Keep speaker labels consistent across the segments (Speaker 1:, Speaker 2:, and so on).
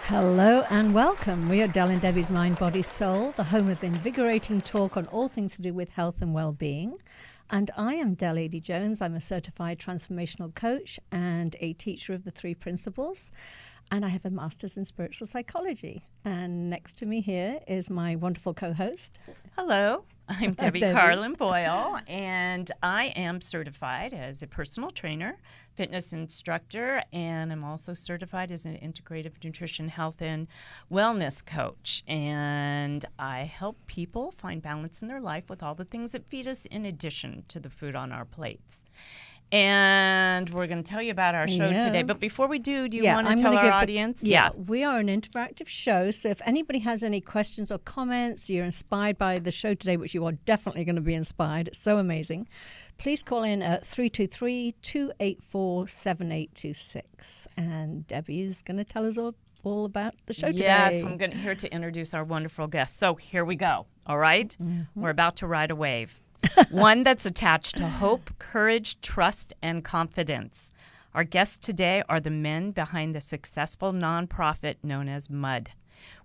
Speaker 1: Hello and welcome. We are Del and Debbie's Mind, Body, Soul, the home of invigorating talk on all things to do with health and well-being. And I am Del A.D. Jones. I'm a certified transformational coach and a teacher of the 3 principles. And I have a master's in spiritual psychology. And next to me here is my wonderful co-host.
Speaker 2: Hello, I'm Debbie
Speaker 1: Debbie.
Speaker 2: Carlin Boyle, and I am certified as a personal trainer, fitness instructor, and I'm also certified as an integrative nutrition, health, and wellness coach. And I help people find balance in their life with all the things that feed us in addition to the food on our plates. And we're going to tell you about our show today. But before we do you want to tell our audience?
Speaker 1: We are an interactive show. So if anybody has any questions or comments, you're inspired by the show today, which you are definitely going to be inspired. It's so amazing. Please call in at 323-284-7826. And Debbie is going to tell us all about the show today.
Speaker 2: Yes, I'm here to introduce our wonderful guest. So here we go. All right? Mm-hmm. We're about to ride a wave. One that's attached to hope, courage, trust, and confidence. Our guests today are the men behind the successful nonprofit known as MUD,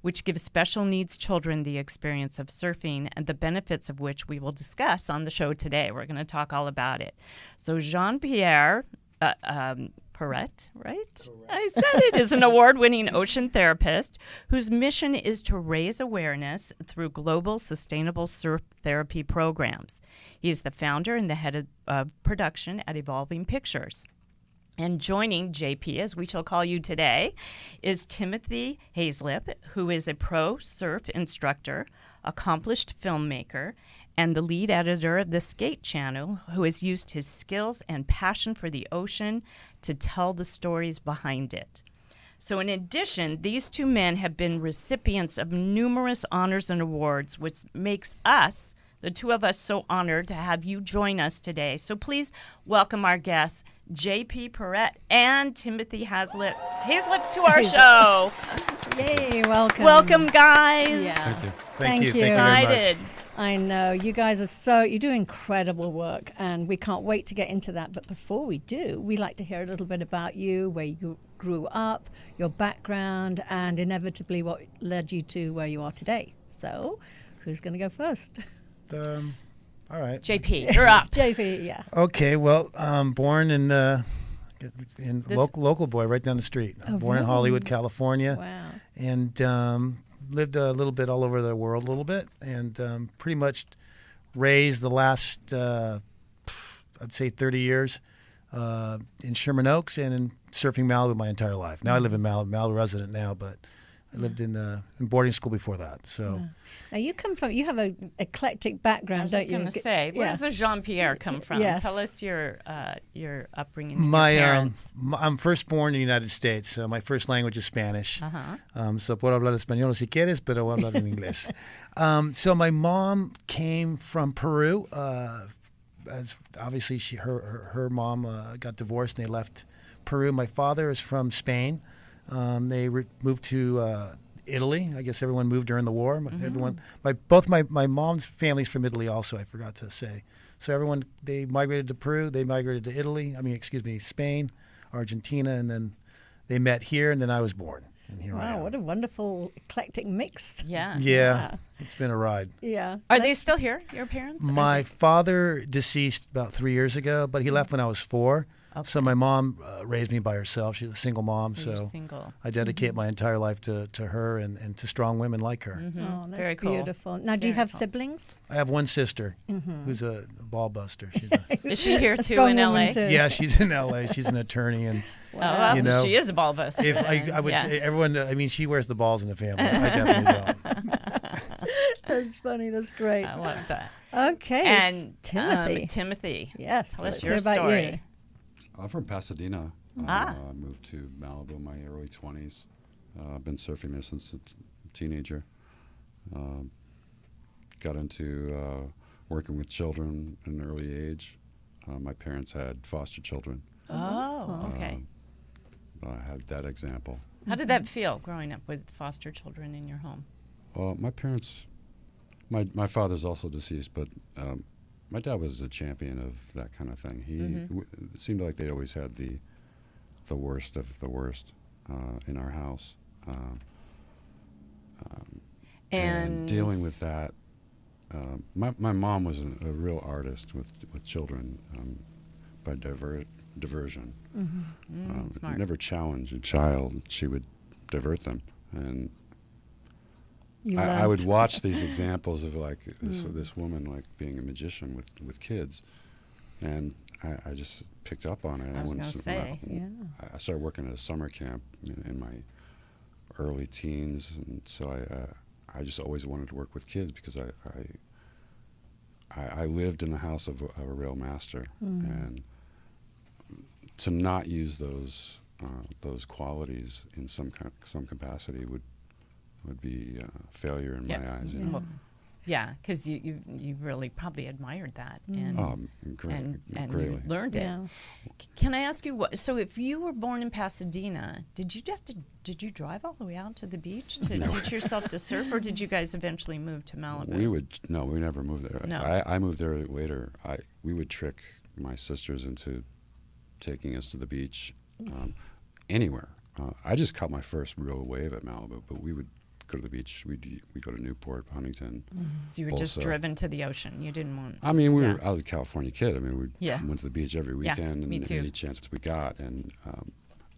Speaker 2: which gives special needs children the experience of surfing and the benefits of which we will discuss on the show today. We're going to talk all about it. So Jean-Pierre Pereat, right? Correct. I said it, is an award-winning ocean therapist whose mission is to raise awareness through global sustainable surf therapy programs. He is the founder and the head of production at Evolving Pictures. And joining JP, as we shall call you today, is Timothy Hazelip, who is a pro surf instructor, accomplished filmmaker, and the lead editor of the Skate Channel, who has used his skills and passion for the ocean to tell the stories behind it. So in addition, these 2 men have been recipients of numerous honors and awards, which makes us, the 2 of us, so honored to have you join us today. So please welcome our guests, J.P. Pereat and Timothy Hazelip to our show.
Speaker 1: Yay, welcome.
Speaker 2: Welcome, guys.
Speaker 1: Yeah.
Speaker 3: Thank you.
Speaker 1: Thank you.
Speaker 3: Thank you very
Speaker 2: Excited.
Speaker 3: much.
Speaker 1: I know. You guys are you do incredible work, and we can't wait to get into that. But before we do, we like to hear a little bit about you, where you grew up, your background, and inevitably what led you to where you are today. So, who's going to go first?
Speaker 3: All right.
Speaker 2: JP, you're up.
Speaker 1: JP, yeah.
Speaker 3: Okay. Well, born in local boy right down the street. Born in Hollywood, California.
Speaker 1: Wow.
Speaker 3: And lived a little bit all over the world, a little bit, and pretty much raised the last, I'd say 30 years in Sherman Oaks and in surfing Malibu my entire life. Now I live in Malibu resident now, but I lived in boarding school before that. So.
Speaker 1: Now you have an eclectic background, don't you?
Speaker 2: I was just going to say, where does the Jean-Pierre come from?
Speaker 1: Yes.
Speaker 2: Tell us your upbringing and your parents.
Speaker 3: I'm first born in the United States, so my first language is Spanish. So puedo hablar español si quieres, pero voy a hablar en inglés. So my mom came from Peru. As obviously her mom got divorced and they left Peru. My father is from Spain. They moved to Italy. I guess everyone moved during the war. Both my mom's family's from Italy also, I forgot to say. So they migrated to Peru, they migrated to Spain, Argentina, and then they met here, and then I was born. And here I am.
Speaker 1: Wow, what a wonderful eclectic mix.
Speaker 2: Yeah.
Speaker 3: It's been a ride.
Speaker 1: Yeah.
Speaker 2: Are they still here, your parents?
Speaker 3: My father deceased about 3 years ago, but he left when I was 4. Okay. So my mom raised me by herself. She's a single mom, so
Speaker 2: single.
Speaker 3: I dedicate my entire life to her and to strong women like her.
Speaker 1: Mm-hmm. Oh, that's
Speaker 2: Very cool.
Speaker 1: beautiful. Now, do you have siblings?
Speaker 3: I have one sister who's a ball buster.
Speaker 2: Is she here too in LA?
Speaker 3: Yeah, she's in LA. She's an attorney, and
Speaker 2: she is a ball buster.
Speaker 3: If I would say everyone, she wears the balls in the family. I definitely don't.
Speaker 1: That's funny. That's great.
Speaker 2: I love that.
Speaker 1: Okay,
Speaker 2: and
Speaker 1: Timothy. Yes,
Speaker 2: tell us your story.
Speaker 1: You.
Speaker 4: I'm from Pasadena. Moved to Malibu in my early 20s. I've been surfing there since a teenager. Got into working with children at an early age. My parents had foster children.
Speaker 2: Oh, okay.
Speaker 4: I had that example.
Speaker 2: How did that feel, growing up with foster children in your home?
Speaker 4: My parents, my father's also deceased, but my dad was a champion of that kind of thing. It seemed like they always had the worst of the worst in our house. And dealing with that, my mom was a real artist with children by diversion.
Speaker 2: Smart.
Speaker 4: Never challenge a child; she would divert them, and I would watch these examples of like this woman like being a magician with kids, and I just picked up on it.
Speaker 2: I was going to say,
Speaker 4: I started working at a summer camp in my early teens, and so I just always wanted to work with kids because I lived in the house of a real master, and to not use those qualities in some capacity would be failure in my eyes. You know?
Speaker 2: Well, yeah, because you really probably admired that and
Speaker 4: greatly.
Speaker 2: learned it. Can I ask you what? So, if you were born in Pasadena, did you drive all the way out to the beach to teach yourself to surf, or did you guys eventually move to Malibu?
Speaker 4: We never moved there.
Speaker 2: No.
Speaker 4: I moved there later. We would trick my sisters into taking us to the beach anywhere. I just caught my first real wave at Malibu, but we would go to the beach. We'd go to Newport, Huntington.
Speaker 2: So you were just driven to the ocean. You didn't want.
Speaker 4: I mean, I was a California kid. I mean, we went to the beach every weekend
Speaker 2: me too.
Speaker 4: any chance we got. And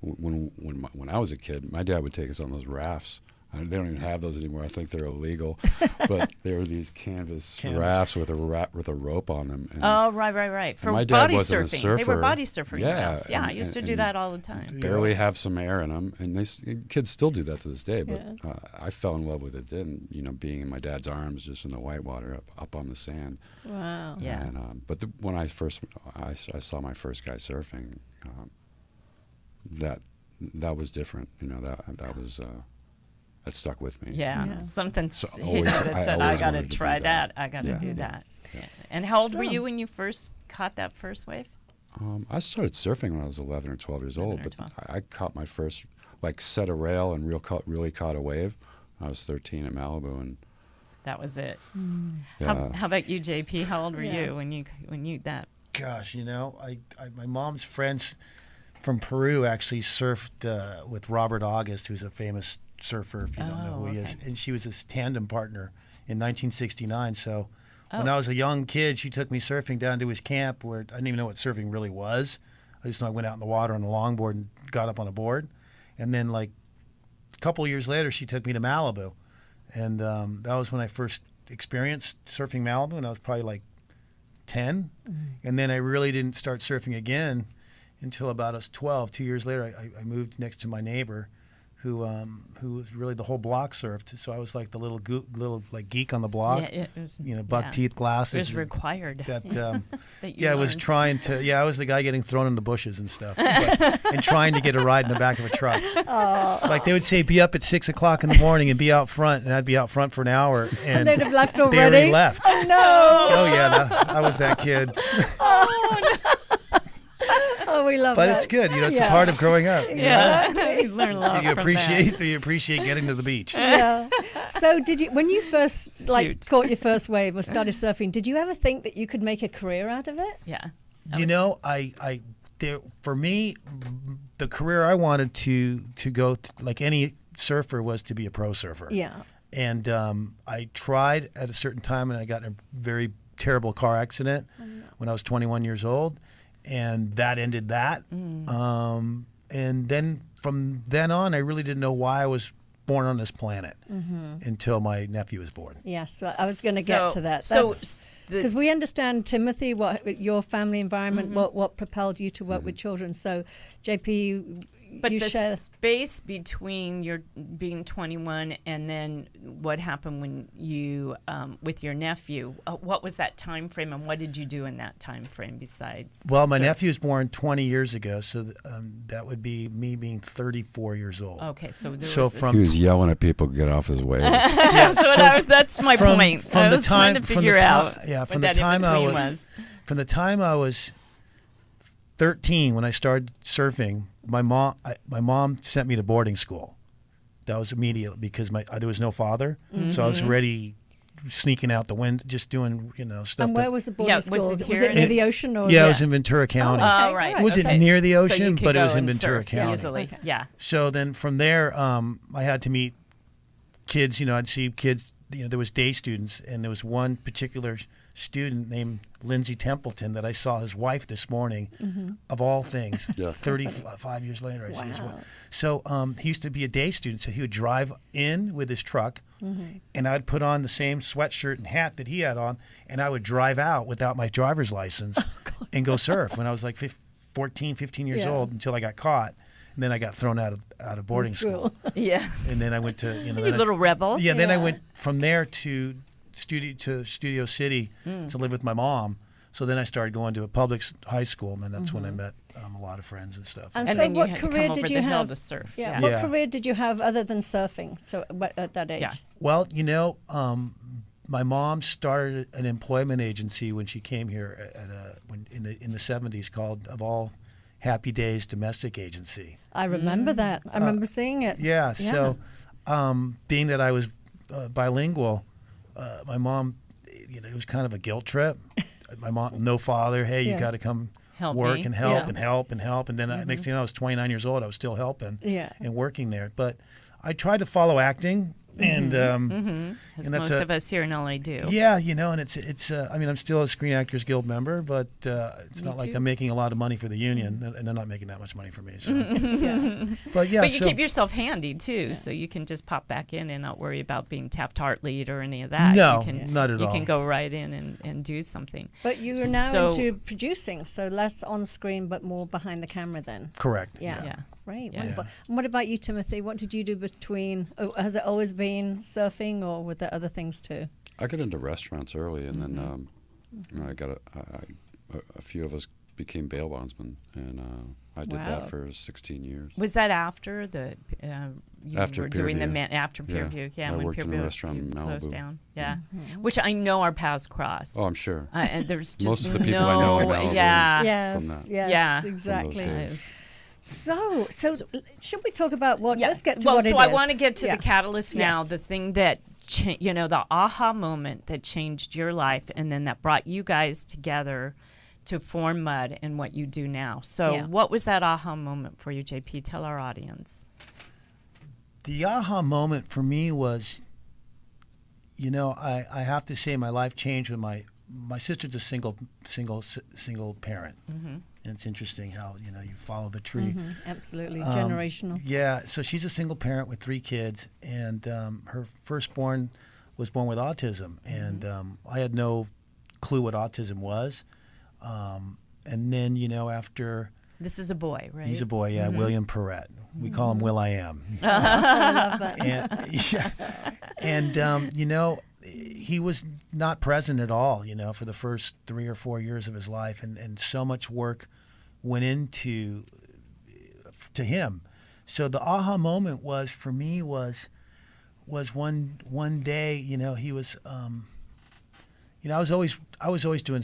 Speaker 4: when I was a kid, my dad would take us on those rafts. They don't even have those anymore. I think they're illegal. But they were these canvas rafts with a rope on them. And
Speaker 2: right. For
Speaker 4: my dad
Speaker 2: body
Speaker 4: wasn't a
Speaker 2: surfing.
Speaker 4: surfer.
Speaker 2: They were body surfing rafts. Yeah,
Speaker 4: and,
Speaker 2: I used to
Speaker 4: and
Speaker 2: do that all the time.
Speaker 4: Barely have some air in them, and kids still do that to this day. But I fell in love with it then. Being in my dad's arms, just in the white water, up on the sand.
Speaker 1: Wow.
Speaker 2: Yeah.
Speaker 4: And but when I saw my first guy surfing, that was different. That was. That stuck with me.
Speaker 2: Yeah. Something hit you
Speaker 4: always-
Speaker 2: that
Speaker 4: I
Speaker 2: said, I
Speaker 4: always
Speaker 2: got to
Speaker 4: wanted to do
Speaker 2: try
Speaker 4: that.
Speaker 2: that. I got to
Speaker 4: Yeah.
Speaker 2: do
Speaker 4: Yeah.
Speaker 2: that. Yeah. And how old were
Speaker 1: So-
Speaker 2: you when you first caught that first wave?
Speaker 4: I started surfing when I was 11 or 12 years old,
Speaker 2: 11 or
Speaker 4: but
Speaker 2: 12.
Speaker 4: I caught my first, set a rail and really caught a wave. I was 13 at Malibu, and
Speaker 2: That was it.
Speaker 4: yeah.
Speaker 2: How about you, JP? How old were
Speaker 1: Yeah.
Speaker 2: you when you that?
Speaker 3: Gosh, my mom's friends from Peru actually surfed with Robert August, who's a famous surfer, if you don't know who he is.
Speaker 2: okay.
Speaker 3: And she was his tandem partner in 1969. So when I was a young kid, she took me surfing down to his camp where I didn't even know what surfing really was. I just know I went out in the water on a longboard and got up on a board. And then a couple of years later, she took me to Malibu. And that was when I first experienced surfing Malibu, and I was probably 10. And then I really didn't start surfing again until about I was 12. 2 years later, I moved next to my neighbor, who was really the whole block surfed. So I was like the little geek on the block.
Speaker 2: Yeah, it was.
Speaker 3: Buck teeth glasses.
Speaker 2: It was required.
Speaker 3: That
Speaker 2: that you
Speaker 3: I was
Speaker 2: learned.
Speaker 3: trying to. Yeah, I was the guy getting thrown in the bushes and stuff, and trying to get a ride in the back of a truck. Like they would say, be up at 6 o'clock in the morning and be out front, and I'd be out front for an hour, and
Speaker 1: They'd have left
Speaker 3: they
Speaker 1: already.
Speaker 3: already left.
Speaker 1: Oh no!
Speaker 3: Oh yeah, I was that kid.
Speaker 1: Oh, we love
Speaker 3: But
Speaker 1: that.
Speaker 3: it's good. It's a part of growing up. you know?
Speaker 2: Yeah, you learn a lot.
Speaker 3: You
Speaker 2: from
Speaker 3: appreciate getting to the beach.
Speaker 1: Yeah. So did you, when you first
Speaker 2: Cute.
Speaker 1: caught your first wave or started surfing, did you ever think that you could make a career out of it?
Speaker 2: Yeah.
Speaker 3: For me, the career I wanted to go like any surfer was to be a pro surfer.
Speaker 1: Yeah.
Speaker 3: And I tried at a certain time, and I got in a very terrible car accident when I was 21 years old, and that ended that. And then from then on, I really didn't know why I was born on this planet until my nephew was born.
Speaker 1: Yes, I was going to get to that.
Speaker 2: So
Speaker 1: Because we understand, Timothy, what your family environment, what propelled you to work with children. So, JP,
Speaker 2: But
Speaker 1: you
Speaker 2: the
Speaker 1: share.
Speaker 2: space between your being 21 and then what happened when you with your nephew, what was that time frame, and what did you do in that time frame besides?
Speaker 3: Well, my
Speaker 2: surf?
Speaker 3: nephew was born 20 years ago, so that would be me being 34 years old.
Speaker 2: Okay, so there
Speaker 3: So
Speaker 2: was
Speaker 3: from
Speaker 4: He was yelling at people to get off his wave.
Speaker 3: yeah,
Speaker 2: so that's my point. I was trying to figure out
Speaker 3: from
Speaker 2: what
Speaker 3: the
Speaker 2: that
Speaker 3: time I
Speaker 2: in-between
Speaker 3: was from the time I was 13 when I started surfing, my mom sent me to boarding school. That was immediate because there was no father, so I was ready sneaking out the window, just doing stuff.
Speaker 1: And where was the boarding school?
Speaker 2: Was
Speaker 1: Was it near the ocean? Or
Speaker 3: it was in Ventura County.
Speaker 2: Oh, right.
Speaker 3: It wasn't near the
Speaker 2: So
Speaker 3: ocean,
Speaker 2: you could
Speaker 3: but it
Speaker 2: go
Speaker 3: was in
Speaker 2: and
Speaker 3: Ventura
Speaker 2: surf
Speaker 3: County.
Speaker 2: easily.
Speaker 1: Okay.
Speaker 2: Yeah.
Speaker 3: So then from there, I had to meet kids. I'd see kids. There was day students, and there was one particular student named Lindsay Templeton that I saw his wife this morning, of all things. 35 years later, I see his wife. So he used to be a day student, so he would drive in with his truck, and I'd put on the same sweatshirt and hat that he had on, and I would drive out without my driver's license and go surf when I was like 14, 15 years old, until I got caught. And then I got thrown out of boarding school.
Speaker 2: Yeah.
Speaker 3: And then I went to
Speaker 2: You little rebel.
Speaker 3: Yeah. Then I went from there to Studio City to live with my mom. So then I started going to a public high school, and then that's when I met a lot of friends and stuff.
Speaker 1: And
Speaker 2: And
Speaker 1: so
Speaker 2: then you
Speaker 1: what
Speaker 2: had to
Speaker 1: career
Speaker 2: come
Speaker 1: did
Speaker 2: over
Speaker 1: you
Speaker 2: the hill
Speaker 1: have
Speaker 2: to surf.
Speaker 1: Yeah.
Speaker 2: Yeah.
Speaker 1: What
Speaker 3: Yeah.
Speaker 1: career did you have other than surfing? So at that age.
Speaker 2: Yeah.
Speaker 3: Well, my mom started an employment agency when she came here in the 70s called Of All Happy Days Domestic Agency.
Speaker 1: I remember that. I remember seeing it.
Speaker 3: Yeah. So, being that I was bilingual, my mom, it was kind of a guilt trip. My mom, no father. Hey, you got to come
Speaker 2: Help
Speaker 3: work
Speaker 2: me.
Speaker 3: and help
Speaker 1: Yeah.
Speaker 3: and help and help. And then next thing you know, I was 29 years old. I was still helping and working there. But I tried to follow acting, and
Speaker 2: As
Speaker 3: and that's
Speaker 2: most of us here in LA do.
Speaker 3: yeah, and it's. I mean, I'm still a Screen Actors Guild member, but it's not like I'm making a lot of money for the union, and they're not making that much money for me. So. But yeah,
Speaker 2: But you keep yourself handy too, so you can just pop back in and not worry about being Taft-Art lead or any of that.
Speaker 3: No,
Speaker 2: you can,
Speaker 3: not at
Speaker 2: you
Speaker 3: all.
Speaker 2: can go right in and do something.
Speaker 1: But you are now
Speaker 2: So-
Speaker 1: into producing, so less on screen but more behind the camera then.
Speaker 3: correct.
Speaker 1: Yeah.
Speaker 2: Yeah.
Speaker 1: Great.
Speaker 2: Yeah.
Speaker 1: Wonderful. And what about you, Timothy? What did you do between, has it always been surfing, or were there other things too?
Speaker 4: I got into restaurants early, and then I got a few of us became bail bondsmen, and I did
Speaker 1: Wow.
Speaker 4: that for 16 years.
Speaker 2: Was that after the you
Speaker 4: After
Speaker 2: were doing the
Speaker 4: Peerview.
Speaker 2: after
Speaker 4: Yeah.
Speaker 2: Peerview? Yeah,
Speaker 4: I
Speaker 2: when
Speaker 4: worked in a
Speaker 2: Peerview
Speaker 4: restaurant in
Speaker 2: closed
Speaker 4: Malibu.
Speaker 2: down. Yeah, which I know our paths crossed.
Speaker 4: Oh, I'm sure.
Speaker 2: And there's just
Speaker 4: Most of the people I know in Malibu.
Speaker 2: yeah.
Speaker 1: Yes,
Speaker 4: from that.
Speaker 1: yes,
Speaker 2: Yeah. From those
Speaker 1: exactly.
Speaker 4: days.
Speaker 1: So should we talk about what?
Speaker 2: Yeah.
Speaker 1: Let's get to
Speaker 2: well,
Speaker 1: what
Speaker 2: so
Speaker 1: it
Speaker 2: I
Speaker 1: is.
Speaker 2: want to get to
Speaker 1: Yeah.
Speaker 2: the catalyst now,
Speaker 1: Yes.
Speaker 2: the thing that the aha moment that changed your life, and then that brought you guys together to form Mud and what you do now. So,
Speaker 1: Yeah.
Speaker 2: what was that aha moment for you, JP? Tell our audience.
Speaker 3: The aha moment for me was, I have to say my life changed when my sister's a single parent, and it's interesting how you follow the tree.
Speaker 1: Absolutely generational.
Speaker 3: Yeah, so she's a single parent with 3 kids, and her firstborn was born with autism, and I had no clue what autism was. And then, after
Speaker 2: This is a boy, right?
Speaker 3: he's a boy, yeah, William Pereat. We call him Will I Am.
Speaker 1: I love that.
Speaker 3: And he was not present at all, for the first 3 or 4 years of his life, and so much work went into to him. So the aha moment was for me was one day, he was, I was always doing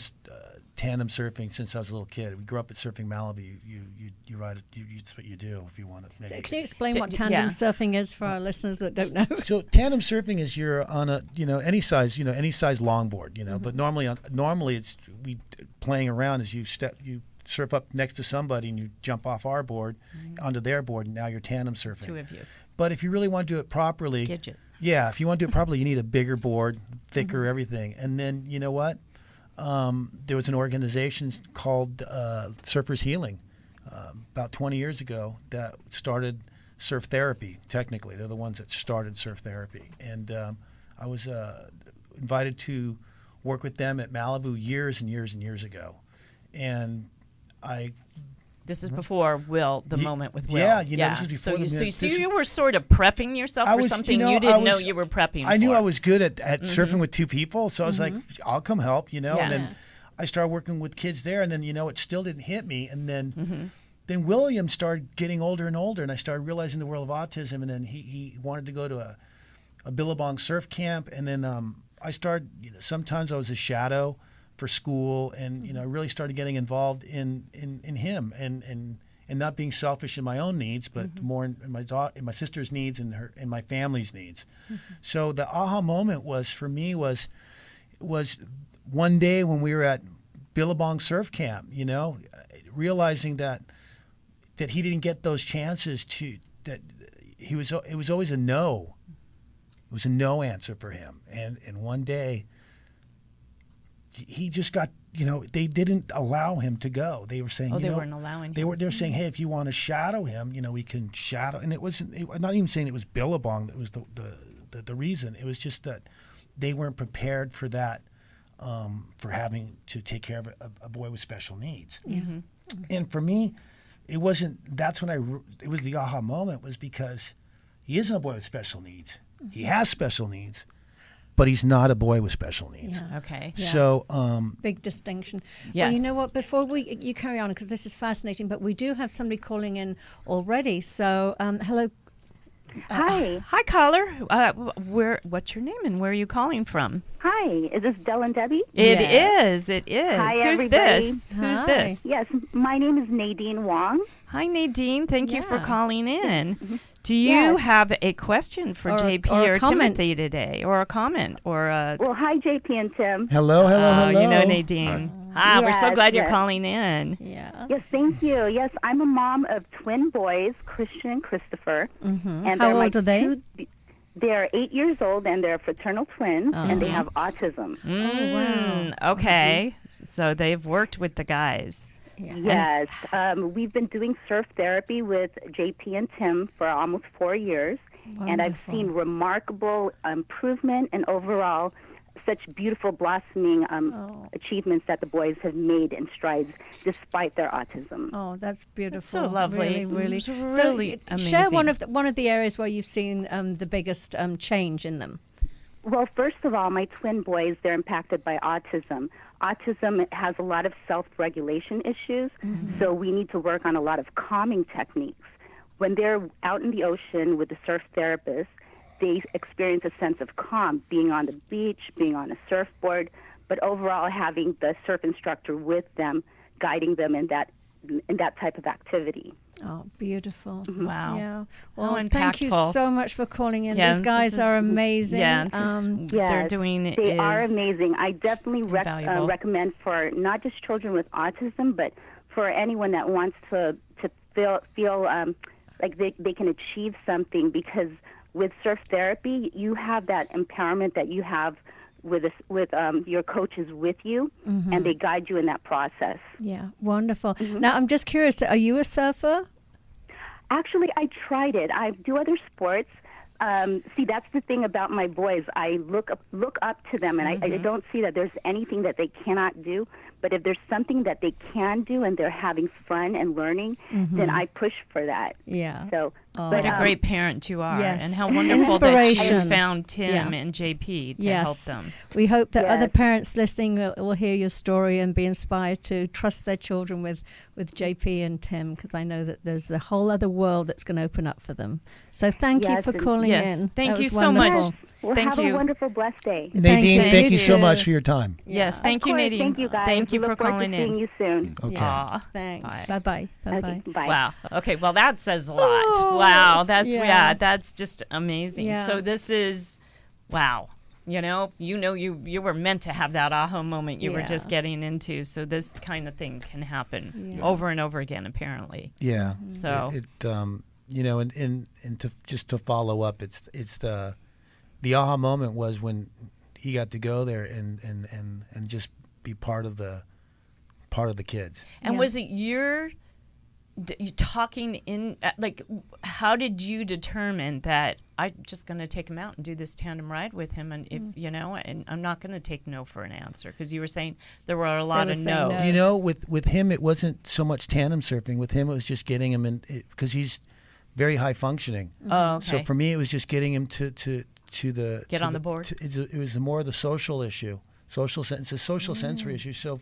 Speaker 3: tandem surfing since I was a little kid. We grew up at Surfing Malibu. You ride it. It's what you do if you want to. Maybe.
Speaker 1: Can you explain what tandem surfing is for our listeners that don't know?
Speaker 3: So tandem surfing is you're on a any size longboard, but normally it's we playing around as you surf up next to somebody and you jump off our board onto their board, and now you're tandem surfing.
Speaker 2: 2 of you.
Speaker 3: But if you really want to do it properly,
Speaker 2: Gidget.
Speaker 3: yeah, if you want to do it properly, you need a bigger board, thicker everything. And then you know what? There was an organization called Surfers Healing about 20 years ago that started surf therapy. Technically, they're the ones that started surf therapy, and I was invited to work with them at Malibu years and years and years ago, and
Speaker 2: This is before the moment with Will.
Speaker 3: Yeah, this is before
Speaker 2: So you were sort of prepping yourself for something you didn't know you were prepping for.
Speaker 3: I knew I was good at surfing with 2 people, so I was like, I'll come help, and then I started working with kids there, and then, it still didn't hit me, and then then William started getting older and older, and I started realizing the world of autism, and then he wanted to go to a Billabong surf camp, and then I started, sometimes I was a shadow for school, and I really started getting involved in him and and not being selfish in my own needs, but more in my sister's needs and my family's needs. So the aha moment was for me was one day when we were at Billabong Surf Camp, realizing that he didn't get those chances it was always a no. It was a no answer for him. And one day he just got, they didn't allow him to go. They were saying,
Speaker 2: they weren't allowing him.
Speaker 3: They were saying, hey, if you want to shadow him, we can shadow. And I'm not even saying it was Billabong that was the reason. It was just that they weren't prepared for that, for having to take care of a boy with special needs.
Speaker 1: Mm-hmm.
Speaker 3: And for me, it wasn't, it was the aha moment, was because he isn't a boy with special needs. He has special needs, but he's not a boy with special needs.
Speaker 1: Yeah.
Speaker 2: Okay.
Speaker 1: Yeah.
Speaker 3: So,
Speaker 1: big distinction.
Speaker 2: Yeah.
Speaker 1: Well, you know what? Before you carry on, because this is fascinating, but we do have somebody calling in already. So, hello.
Speaker 5: Hi.
Speaker 2: Hi, caller. What's your name and where are you calling from?
Speaker 5: Hi. Is this Del and Debbie?
Speaker 2: It
Speaker 1: Yes.
Speaker 2: is.
Speaker 5: Hi,
Speaker 2: Who's
Speaker 5: everybody.
Speaker 2: this?
Speaker 1: Hi.
Speaker 2: Who's this?
Speaker 5: Yes, my name is Nadine Wong.
Speaker 2: Hi, Nadine. Thank you for
Speaker 1: Yeah.
Speaker 2: calling in. Do you
Speaker 5: Yes.
Speaker 2: have a question for
Speaker 1: Or
Speaker 2: JP
Speaker 1: a
Speaker 2: or
Speaker 1: comment.
Speaker 2: Timothy today, or a comment, or a?
Speaker 5: Well, hi, JP and Tim.
Speaker 3: hello.
Speaker 2: Nadine. We're so
Speaker 5: Yes,
Speaker 2: glad you're
Speaker 5: yes.
Speaker 2: calling in.
Speaker 1: Yeah.
Speaker 5: Yes, thank you. Yes, I'm a mom of twin boys, Christian and Christopher.
Speaker 1: Mm-hmm.
Speaker 5: And
Speaker 1: How
Speaker 5: they're
Speaker 1: old are they?
Speaker 5: They're 8 years old, and they're fraternal twins, and they have autism.
Speaker 2: Wow. Okay. So they've worked with the guys.
Speaker 1: Yeah.
Speaker 5: Yes, we've been doing surf therapy with JP and Tim for almost 4 years, and I've
Speaker 1: Wonderful.
Speaker 5: seen remarkable improvement and overall such beautiful blossoming achievements that the boys have made in strides despite their autism.
Speaker 1: Oh, that's beautiful.
Speaker 2: so lovely.
Speaker 1: Really, really.
Speaker 2: It's really
Speaker 1: so, share one
Speaker 2: amazing.
Speaker 1: of the areas where you've seen the biggest change in them.
Speaker 5: Well, first of all, my twin boys, they're impacted by autism. Autism has a lot of self-regulation issues, so we need to work on a lot of calming techniques. When they're out in the ocean with the surf therapist, they experience a sense of calm, being on the beach, being on a surfboard, but overall having the surf instructor with them, guiding them in that type of activity.
Speaker 1: Oh, beautiful.
Speaker 2: Wow.
Speaker 1: Yeah.
Speaker 2: How
Speaker 1: Well, thank you
Speaker 2: impactful.
Speaker 1: so much for calling in.
Speaker 2: Yeah,
Speaker 1: These guys
Speaker 2: this is-
Speaker 1: are amazing.
Speaker 2: Yeah,
Speaker 5: Yes,
Speaker 2: they're doing
Speaker 5: they are
Speaker 2: is
Speaker 5: amazing. I definitely
Speaker 2: invaluable.
Speaker 5: recommend for not just children with autism, but for anyone that wants to feel like they can achieve something, because with surf therapy, you have that empowerment that you have with your coaches with you, and they guide you in that process.
Speaker 1: Yeah, wonderful. Now, I'm just curious, are you a surfer?
Speaker 5: Actually, I tried it. I do other sports. See, that's the thing about my boys. I look up to them, and I don't see that there's anything that they cannot do. But if there's something that they can do and they're having fun and learning, then I push for that.
Speaker 1: Yeah.
Speaker 5: So,
Speaker 2: what a great parent you are,
Speaker 1: yes.
Speaker 2: and how wonderful that you
Speaker 1: Inspiration.
Speaker 2: found Tim
Speaker 1: Yeah.
Speaker 2: and JP to
Speaker 1: Yes.
Speaker 2: help them.
Speaker 1: We hope that other
Speaker 5: Yes.
Speaker 1: parents listening will hear your story and be inspired to trust their children with JP and Tim, because I know that there's a whole other world that's going to open up for them. So thank you
Speaker 5: Yes,
Speaker 1: for
Speaker 5: and-
Speaker 1: calling
Speaker 2: Yes.
Speaker 1: in.
Speaker 2: Thank
Speaker 1: That
Speaker 2: you
Speaker 1: was
Speaker 2: so much.
Speaker 1: wonderful.
Speaker 5: well,
Speaker 2: Thank
Speaker 5: have
Speaker 2: you.
Speaker 5: a wonderful, blessed day.
Speaker 3: Nadine,
Speaker 1: you.
Speaker 3: thank you so
Speaker 1: You
Speaker 3: much
Speaker 1: too.
Speaker 3: for your time.
Speaker 2: Yes, thank
Speaker 5: Of
Speaker 2: you,
Speaker 5: course,
Speaker 2: Nadine.
Speaker 5: Thank you, guys.
Speaker 2: Thank you
Speaker 5: We
Speaker 2: for
Speaker 5: look forward
Speaker 2: calling
Speaker 5: to
Speaker 2: in.
Speaker 5: seeing you soon.
Speaker 3: Okay.
Speaker 2: Aw.
Speaker 1: Thanks.
Speaker 2: Bye.
Speaker 1: Bye-bye. Bye-bye.
Speaker 5: Okay, bye.
Speaker 2: Wow. Okay. Well, that says a lot.
Speaker 1: Oh,
Speaker 2: Wow. That's
Speaker 1: yeah.
Speaker 2: That's just amazing.
Speaker 1: Yeah.
Speaker 2: So this is, wow. You were meant to have that aha moment you were just
Speaker 1: Yeah.
Speaker 2: getting into. So this kind of thing can happen
Speaker 1: Yeah.
Speaker 2: over and over again, apparently.
Speaker 3: Yeah.
Speaker 2: So
Speaker 3: And to just to follow up, it's the aha moment was when he got to go there and just be part of the kids.
Speaker 2: And
Speaker 1: Yeah.
Speaker 2: was it you talking in, like, how did you determine that I'm just going to take him out and do this tandem ride with him? And if, and I'm not going to take no for an answer, because you were saying there were a lot
Speaker 1: were
Speaker 2: of
Speaker 1: saying
Speaker 2: no's.
Speaker 1: no.
Speaker 3: With him, it wasn't so much tandem surfing. With him, it was just getting him in, because he's very high functioning.
Speaker 2: Oh, okay.
Speaker 3: So for me, it was just getting him to the
Speaker 2: Get on the board.
Speaker 3: It was more of the social issue, it's a social sensory issue. So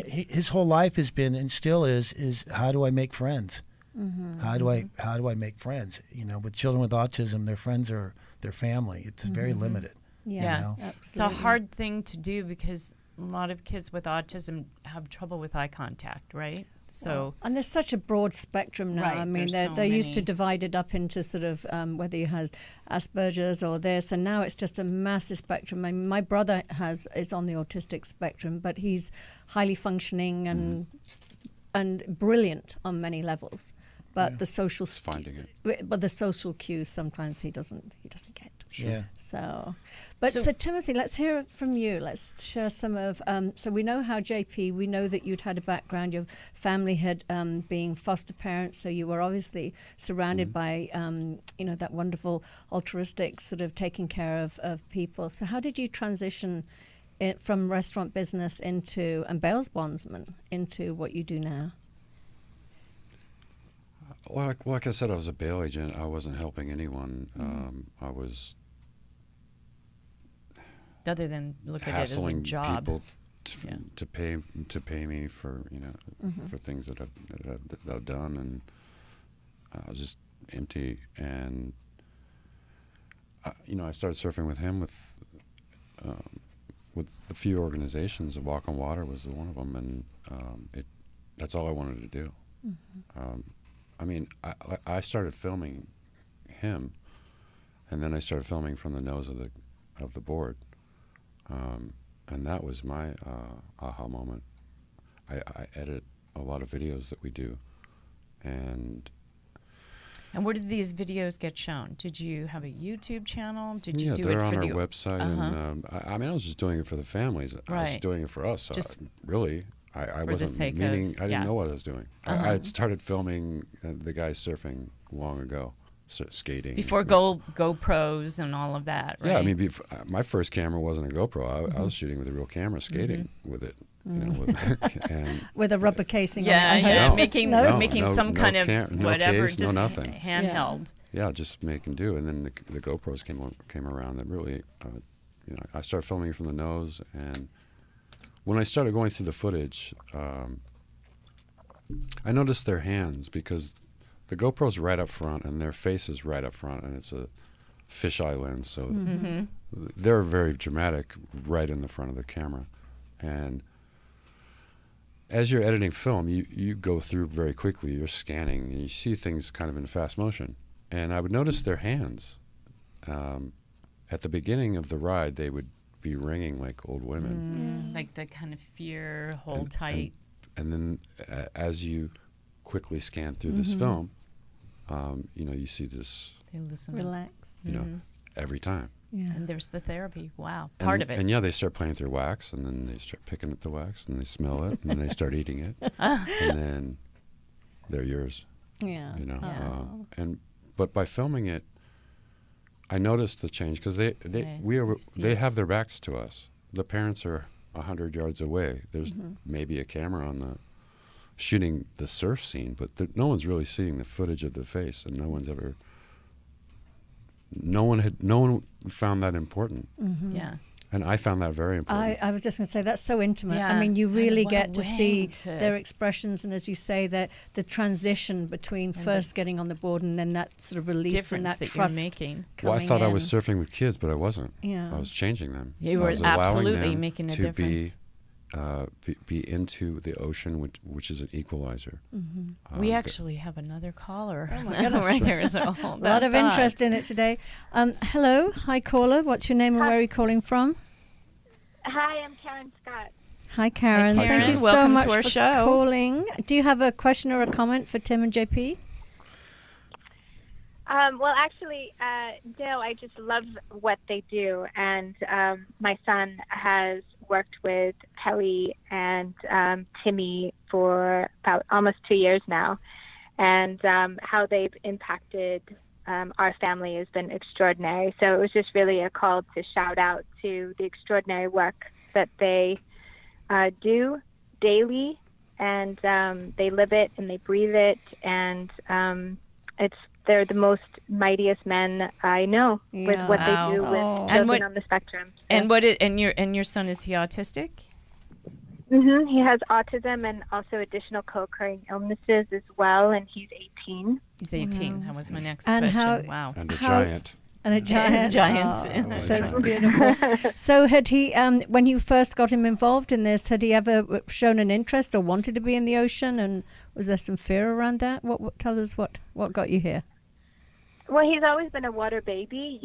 Speaker 3: his whole life has been and still is how do I make friends? How do I make friends? With children with autism, their friends are their family. It's very limited.
Speaker 1: Yeah,
Speaker 3: You know?
Speaker 1: absolutely.
Speaker 2: It's a hard thing to do because a lot of kids with autism have trouble with eye contact, right? So
Speaker 1: and there's such a broad spectrum now.
Speaker 2: Right,
Speaker 1: I mean,
Speaker 2: there's so
Speaker 1: they used to
Speaker 2: many.
Speaker 1: divide it up into sort of whether you had Asperger's or this, and now it's just a massive spectrum. My brother is on the autistic spectrum, but he's highly functioning and brilliant on many levels. But the social
Speaker 4: finding it.
Speaker 1: But the social cues sometimes he doesn't get.
Speaker 3: Yeah.
Speaker 1: So Timothy, let's hear it from you. Let's share some of. So we know how JP. We know that you'd had a background. Your family had being foster parents, so you were obviously surrounded by that wonderful altruistic sort of taking care of people. So how did you transition from restaurant business into and bail bondsman into what you do now?
Speaker 4: Well, like I said, I was a bail agent. I wasn't helping anyone. I was
Speaker 2: other than look at it as a
Speaker 4: hassling
Speaker 2: job.
Speaker 4: people to pay me for for things that I've done, and I was just empty. And I started surfing with him with a few organizations. Walk on Water was one of them, and that's all I wanted to do. I mean, I started filming him, and then I started filming from the nose of the board, and that was my aha moment. I edit a lot of videos that we do, and
Speaker 2: where did these videos get shown? Did you have a YouTube channel? Did you do
Speaker 4: they're
Speaker 2: it
Speaker 4: on
Speaker 2: for
Speaker 4: our
Speaker 2: the
Speaker 4: website, and I mean, I was just doing it for the families. I was
Speaker 2: Right.
Speaker 4: doing it for us. So
Speaker 2: Just
Speaker 4: really. I
Speaker 2: the
Speaker 4: wasn't
Speaker 2: sake
Speaker 4: meaning.
Speaker 2: of-
Speaker 4: I didn't
Speaker 2: yeah.
Speaker 4: know what I was doing. I had started filming the guys surfing long ago, skating
Speaker 2: before GoPros and all of that, right?
Speaker 4: Yeah, I mean, my first camera wasn't a GoPro. I was shooting with a real camera, skating with it. And
Speaker 1: With a rubber casing on it, I
Speaker 2: yeah,
Speaker 1: hope.
Speaker 2: making
Speaker 4: No,
Speaker 2: some
Speaker 4: no
Speaker 2: kind of
Speaker 4: no
Speaker 2: whatever,
Speaker 4: case, no
Speaker 2: just
Speaker 4: nothing.
Speaker 2: handheld.
Speaker 4: Yeah, just make and do. And then the GoPros came around. That really, I started filming from the nose. And when I started going through the footage, I noticed their hands, because the GoPro's right up front and their face is right up front, and it's a fisheye lens, so they're very dramatic right in the front of the camera. And as you're editing film, you go through very quickly. You're scanning, and you see things kind of in fast motion. And I would notice their hands. At the beginning of the ride, they would be ringing like old women.
Speaker 2: Like the kind of fear, hold tight.
Speaker 4: And then as you quickly scan through this film, you see this,
Speaker 2: They listen up.
Speaker 1: Relax.
Speaker 4: every time.
Speaker 1: Yeah.
Speaker 2: And there's the therapy. Wow. Part of it.
Speaker 4: And they start playing through wax, and then they start picking at the wax, and they smell it, and then they start eating it, and then they're yours.
Speaker 1: Yeah.
Speaker 4: But by filming it, I noticed the change, because they have their backs to us. The parents are 100 yards away. There's maybe a camera on the shooting the surf scene, but no one's really seeing the footage of the face, and no one found that important.
Speaker 2: Yeah.
Speaker 4: And I found that very important.
Speaker 1: I was just going to say, that's so intimate.
Speaker 2: Yeah.
Speaker 1: I mean, you
Speaker 2: And
Speaker 1: really
Speaker 2: what a
Speaker 1: get to
Speaker 2: way
Speaker 1: see
Speaker 2: to-
Speaker 1: their expressions, and as you say, the transition between first getting on the board and then that sort of release and
Speaker 2: Difference
Speaker 1: that
Speaker 2: that
Speaker 1: trust
Speaker 2: you're making.
Speaker 4: Well, I
Speaker 1: coming
Speaker 4: thought I
Speaker 1: in.
Speaker 4: was surfing with kids, but I wasn't.
Speaker 1: Yeah.
Speaker 4: I was changing them.
Speaker 2: You
Speaker 4: I
Speaker 2: were
Speaker 4: was allowing
Speaker 2: absolutely
Speaker 4: them
Speaker 2: making a
Speaker 4: to
Speaker 2: difference.
Speaker 4: be into the ocean, which is an equalizer.
Speaker 2: We actually have another caller.
Speaker 1: Oh my goodness.
Speaker 2: Right there. So hold
Speaker 1: A lot
Speaker 2: that
Speaker 1: of
Speaker 2: thought.
Speaker 1: interest in it today. Hello. Hi, caller. What's your name and where are you calling from?
Speaker 6: Hi, I'm Karen Scott.
Speaker 1: Hi, Karen.
Speaker 2: Hi, Karen.
Speaker 1: Thank you so
Speaker 2: Welcome to
Speaker 1: much
Speaker 2: our
Speaker 1: for
Speaker 2: show.
Speaker 1: calling. Do you have a question or a comment for Tim and JP?
Speaker 6: Well, actually, Dale, I just love what they do. And my son has worked with Kelly and Timmy for about almost 2 years now. And how they've impacted our family has been extraordinary. So it was just really a call to shout out to the extraordinary work that they do daily. And they live it and they breathe it. And they're the most mightiest men I know with what
Speaker 2: Wow.
Speaker 6: they do with
Speaker 1: Oh.
Speaker 2: And
Speaker 6: children
Speaker 2: what-
Speaker 6: on the spectrum.
Speaker 2: And your son, is he autistic?
Speaker 6: He has autism and also additional co-occurring illnesses as well, and he's 18.
Speaker 2: He's 18. That was my next
Speaker 1: And
Speaker 2: question.
Speaker 1: how-
Speaker 2: Wow.
Speaker 4: And a
Speaker 1: How-
Speaker 4: giant.
Speaker 1: And a giant.
Speaker 2: giant.
Speaker 1: Oh, that's beautiful. So had he, when you first got him involved in this, had he ever shown an interest or wanted to be in the ocean? And was there some fear around that? Tell us what got you here?
Speaker 6: Well, he's always been a water baby,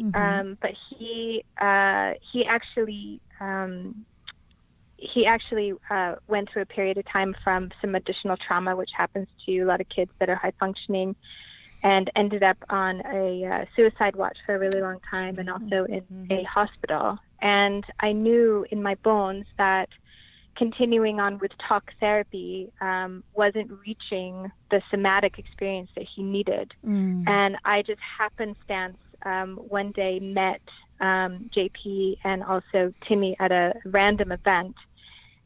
Speaker 6: but he actually went through a period of time from some additional trauma, which happens to a lot of kids that are high functioning, and ended up on a suicide watch for a really long time, and also in a hospital. And I knew in my bones that continuing on with talk therapy wasn't reaching the somatic experience that he needed. And I just happenstance one day met JP and also Timmy at a random event.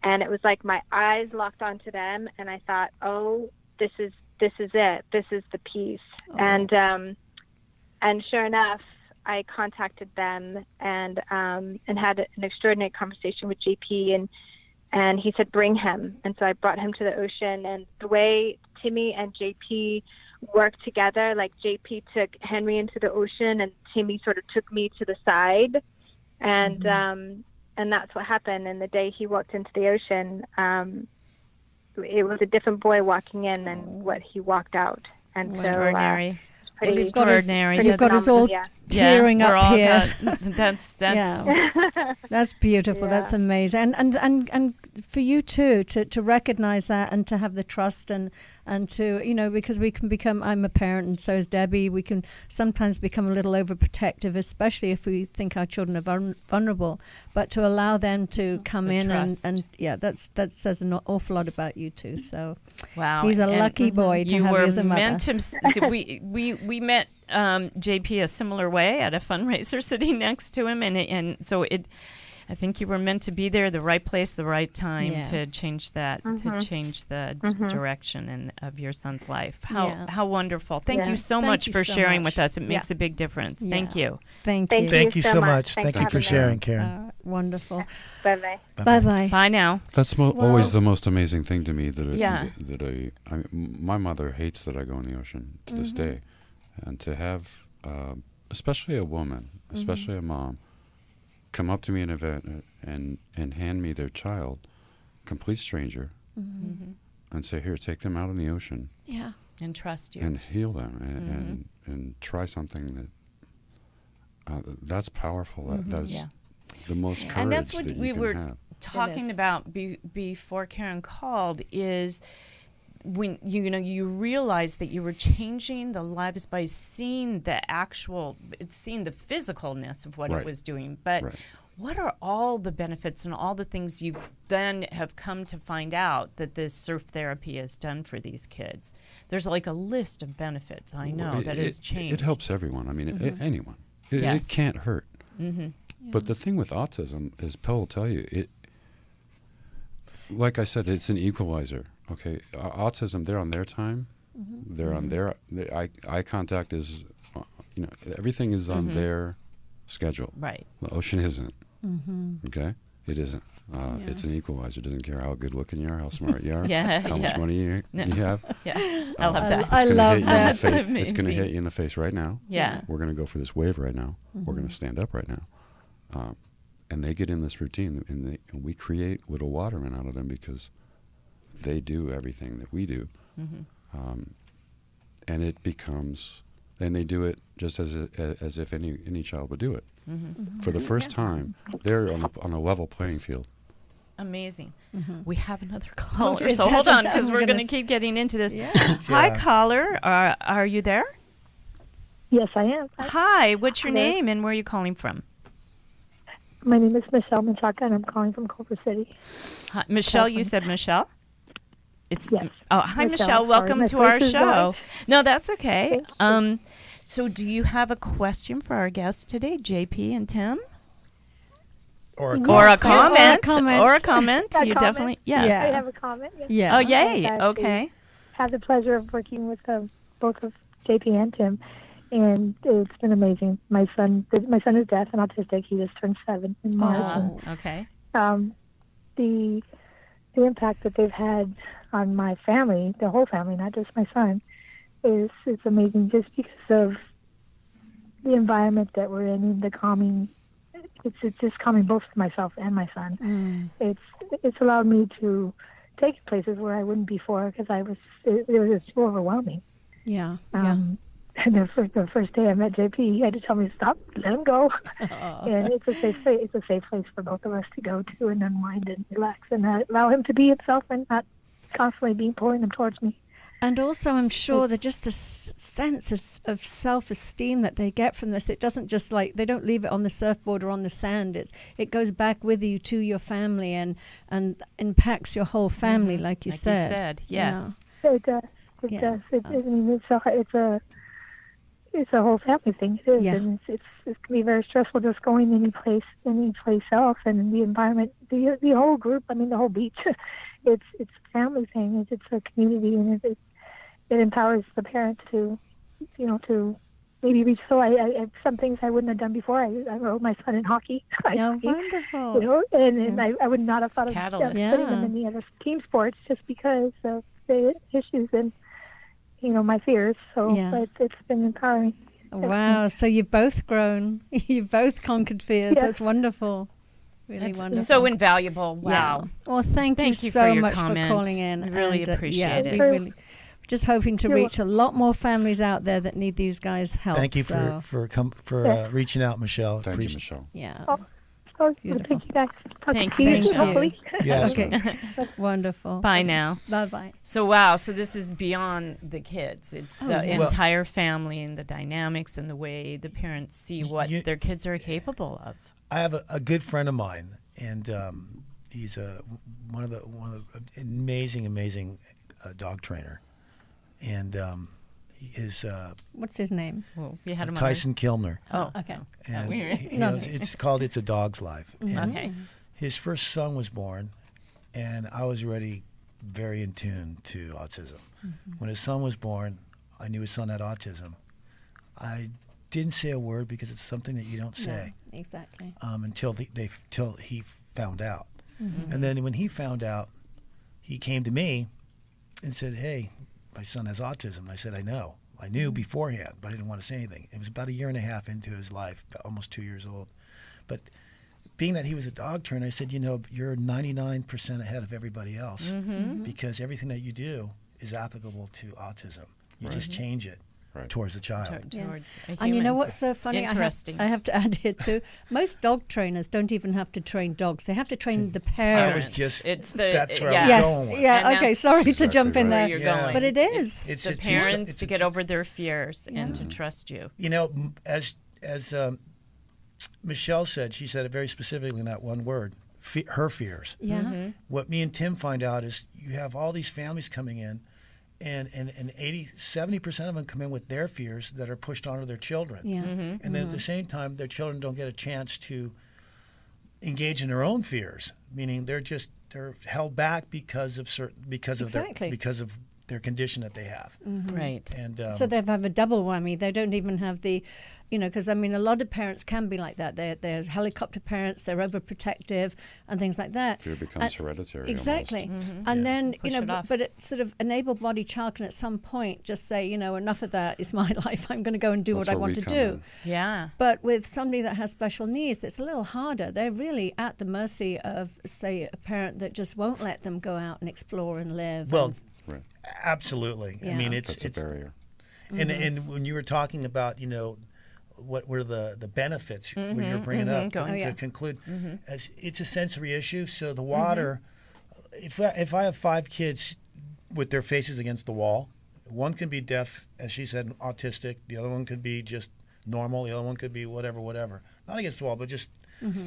Speaker 6: And it was like my eyes locked onto them, and I thought, oh, this is it. This is the piece. Oh. And sure enough, I contacted them and had an extraordinary conversation with JP, and he said, bring him. And so I brought him to the ocean. And the way Timmy and JP worked together, like JP took Henry into the ocean and Timmy sort of took me to the side. And that's what happened. And the day he walked into the ocean, it was a different boy walking in than what he walked out. And
Speaker 2: extraordinary.
Speaker 6: So pretty
Speaker 2: extraordinary.
Speaker 1: You've got us all tearing up here.
Speaker 2: That's
Speaker 1: that's beautiful. That's amazing. And for you too to recognize that and to have the trust and to, because we can become, I'm a parent and so is Debbie, we can sometimes become a little overprotective, especially if we think our children are vulnerable, but to allow them to come in and that says an awful lot about you too. So
Speaker 2: wow,
Speaker 1: he's a lucky boy to have you as a mother.
Speaker 2: We met JP a similar way at a fundraiser sitting next to him, and so I think you were meant to be there, the right place, the right time to change that, to change the direction of your son's life. How wonderful! Thank you so much for sharing with us. It makes a big difference. Thank you.
Speaker 1: Thank you.
Speaker 3: Thank you so much. Thank you for sharing, Karen.
Speaker 1: Wonderful.
Speaker 6: Bye-bye.
Speaker 1: Bye-bye.
Speaker 2: Bye now.
Speaker 4: That's always the most amazing thing to me. My mother hates that I go in the ocean to this day, and to have, especially a woman, especially a mom, come up to me in an event and hand me their child, complete stranger, and say, "Here, take them out in the ocean."
Speaker 2: Yeah, and trust you,
Speaker 4: and heal them, and try something that's powerful. That's the most courage.
Speaker 2: And that's what
Speaker 4: that
Speaker 2: we
Speaker 4: you can
Speaker 2: were
Speaker 4: have.
Speaker 2: talking about before Karen called. Is when you realize that you were changing the lives by seeing the physicalness of what it was doing, but what are all the benefits and all the things you then have come to find out that this surf therapy has done for these kids? There's like a list of benefits I know that has changed.
Speaker 4: It helps everyone. I mean, anyone. It can't hurt. But the thing with autism is, Pell will tell you, like I said, it's an equalizer. Okay, autism, they're on their time. They're on their eye contact is, everything is on their schedule.
Speaker 2: Right.
Speaker 4: The ocean isn't. Okay, it isn't. It's an equalizer. It doesn't care how good looking you are, how smart you are, how much money you have.
Speaker 2: I love that.
Speaker 1: I love that.
Speaker 4: It's going to hit you in the face right now.
Speaker 2: Yeah.
Speaker 4: We're going to go for this wave right now. We're going to stand up right now. And they get in this routine, and we create little watermen out of them because they do everything that we do. And it becomes, and they do it just as if any child would do it. For the first time, they're on a level playing field.
Speaker 2: Amazing. We have another caller, so hold on, because we're going to keep getting into this. Hi, caller. Are you there?
Speaker 7: Yes, I am.
Speaker 2: Hi, what's your name and where are you calling from?
Speaker 7: My name is Michelle Menchaca, and I'm calling from Culver City.
Speaker 2: Hi, Michelle, you said Michelle?
Speaker 7: Yes.
Speaker 2: Oh, hi, Michelle. Welcome to our show. No, that's okay. So do you have a question for our guests today, JP and Tim?
Speaker 3: Or a
Speaker 2: comment.
Speaker 7: You
Speaker 2: definitely, yes.
Speaker 7: I have a comment. Yes.
Speaker 1: Yeah.
Speaker 2: Oh, yay. Okay.
Speaker 7: Had the pleasure of working with both of JP and Tim, and it's been amazing. My son is deaf and autistic. He just turned 7 in March.
Speaker 2: Okay.
Speaker 7: The impact that they've had on my family, the whole family, not just my son, it's amazing. Just because of the environment that we're in, and the calming. It's just calming both for myself and my son. It's allowed me to take places where I wouldn't before because it was just too overwhelming.
Speaker 1: Yeah.
Speaker 7: And the first day I met JP, he had to tell me to stop, let him go. And it's a safe place. It's a safe place for both of us to go to and unwind and relax and allow him to be himself and not constantly being pulling him towards me.
Speaker 1: And also, I'm sure that just the sense of self-esteem that they get from this, it doesn't just they don't leave it on the surfboard or on the sand. it goes back with you to your family and impacts your whole family, like you said.
Speaker 2: Yes.
Speaker 7: Yeah. It does. It does. It's a whole family thing. It is, and it can be very stressful just going any place else, and the environment, the whole group. I mean, the whole beach. It's a family thing. It's a community, and it empowers the parents to maybe reach. So I some things I wouldn't have done before. I enrolled my son in hockey.
Speaker 1: Wonderful.
Speaker 7: And I would not have thought of putting him in the other team sports just because of the issues and my fears. So it's been empowering.
Speaker 1: Wow. So you've both grown. You've both conquered fears. That's wonderful. Really wonderful.
Speaker 2: So invaluable. Wow.
Speaker 1: Yeah. Well, thank you
Speaker 2: for
Speaker 1: so
Speaker 2: your
Speaker 1: much
Speaker 2: comment.
Speaker 1: for calling in.
Speaker 2: I really appreciate it.
Speaker 1: We really, just hoping to reach a lot more families out there that need these guys' help.
Speaker 3: Thank you for reaching out, Michelle.
Speaker 4: Thank you, Michelle.
Speaker 1: Yeah.
Speaker 7: Thank you guys.
Speaker 2: Thank
Speaker 7: you.
Speaker 2: you.
Speaker 3: Yes.
Speaker 1: Okay. Wonderful.
Speaker 2: Bye now.
Speaker 1: Bye-bye.
Speaker 2: So, wow. So this is beyond the kids. It's the entire family and the dynamics and the way the parents see what their kids are capable of.
Speaker 3: I have a good friend of mine, and he's one of the amazing dog trainer, and he is
Speaker 1: what's his name?
Speaker 2: Well, you had him
Speaker 3: Tyson Kilner.
Speaker 2: Oh,
Speaker 1: okay.
Speaker 3: And it's called "It's a Dog's Life." And
Speaker 2: okay.
Speaker 3: his first son was born, and I was already very in tune to autism. When his son was born, I knew his son had autism. I didn't say a word because it's something that you don't say.
Speaker 1: No, exactly.
Speaker 3: Until he found out. And then when he found out, he came to me and said, "Hey, my son has autism." I said, "I know. I knew beforehand, but I didn't want to say anything." It was about 1.5 years into his life, almost 2 years old. But being that he was a dog trainer, I said, you're 99% ahead of everybody else because everything that you do is applicable to autism. You just change it. Towards the child.
Speaker 1: And you know what's so funny?
Speaker 2: Interesting.
Speaker 1: I have to add here too. Most dog trainers don't even have to train dogs. They have to train the parents.
Speaker 3: I was just.
Speaker 2: That's
Speaker 3: where I was going with.
Speaker 1: Yeah. Okay. Sorry to jump in there.
Speaker 2: You're going.
Speaker 1: But it is.
Speaker 2: It's the parents to get over their fears and to trust you.
Speaker 3: As Michelle said, she said it very specifically in that one word. Her fears.
Speaker 1: Yeah.
Speaker 3: What me and Tim find out is you have all these families coming in. And 70% of them come in with their fears that are pushed onto their children.
Speaker 1: Yeah.
Speaker 3: And then at the same time, their children don't get a chance to engage in their own fears, meaning they're held back because of their condition that they have.
Speaker 2: Right.
Speaker 1: And so they have a double whammy. They don't even have the, because a lot of parents can be like that. They're helicopter parents. They're overprotective and things like that.
Speaker 4: Fear becomes hereditary.
Speaker 1: Exactly. And then but it sort of an able-bodied child can at some point just say, enough of that is my life. I'm going to go and do what I want to do.
Speaker 2: Yeah.
Speaker 1: But with somebody that has special needs, it's a little harder. They're really at the mercy of, say, a parent that just won't let them go out and explore and live.
Speaker 3: Well. Absolutely.
Speaker 1: Yeah.
Speaker 3: It's
Speaker 4: a barrier.
Speaker 3: And when you were talking about, what were the benefits when you're bringing up to conclude, as it's a sensory issue. So the water, if I have 5 kids with their faces against the wall, one can be deaf, as she said, autistic. The other one could be just normal. The other one could be whatever. Not against the wall, but just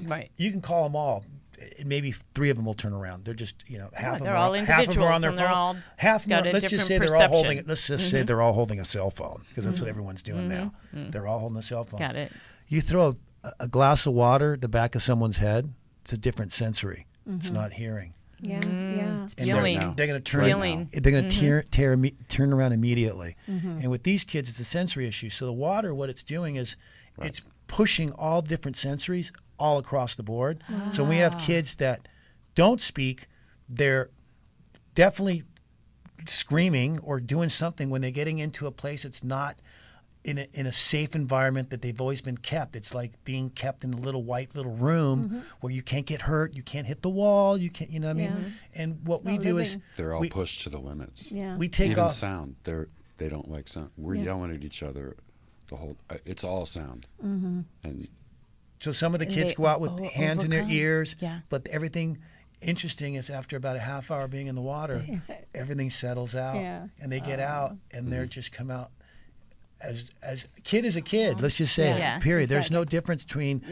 Speaker 2: right.
Speaker 3: You can call them all. Maybe 3 of them will turn around. They're just, half of them.
Speaker 2: They're all individuals,
Speaker 3: are on their
Speaker 2: and
Speaker 3: phone.
Speaker 2: they're all
Speaker 3: half
Speaker 2: got
Speaker 3: more,
Speaker 2: a
Speaker 3: let's just say
Speaker 2: different
Speaker 3: they're all
Speaker 2: perception.
Speaker 3: holding. Let's just say they're all holding a cell phone because that's what everyone's doing now. They're all holding a cell phone.
Speaker 2: Got it.
Speaker 3: You throw a glass of water at the back of someone's head. It's a different sensory. It's not hearing.
Speaker 1: Yeah.
Speaker 2: It's
Speaker 3: And
Speaker 2: feeling.
Speaker 3: they're going to turn.
Speaker 2: Feeling.
Speaker 3: They're going to turn around immediately. And with these kids, it's a sensory issue. So the water, what it's doing is, it's pushing all different sensories all across the board. Wow. So when we have kids that don't speak, they're definitely screaming or doing something when they're getting into a place it's not in a safe environment that they've always been kept. It's like being kept in a little room where you can't get hurt, you can't hit the wall, you can't, you know what I mean? And what we do is
Speaker 4: they're all pushed to the limits.
Speaker 1: Yeah.
Speaker 3: we take
Speaker 4: Even
Speaker 3: off
Speaker 4: sound. They don't like sound. We're yelling at each other. It's all sound. And
Speaker 3: so some of the
Speaker 2: And
Speaker 3: kids
Speaker 2: they
Speaker 3: go out with hands in their
Speaker 2: overcome.
Speaker 3: ears,
Speaker 2: Yeah.
Speaker 3: but everything interesting is after about a half hour being in the water, everything settles out, and they get out, and they're just come out as a kid is a kid. Let's just say
Speaker 2: Yeah.
Speaker 3: it. Period.
Speaker 1: Exactly.
Speaker 3: There's no difference between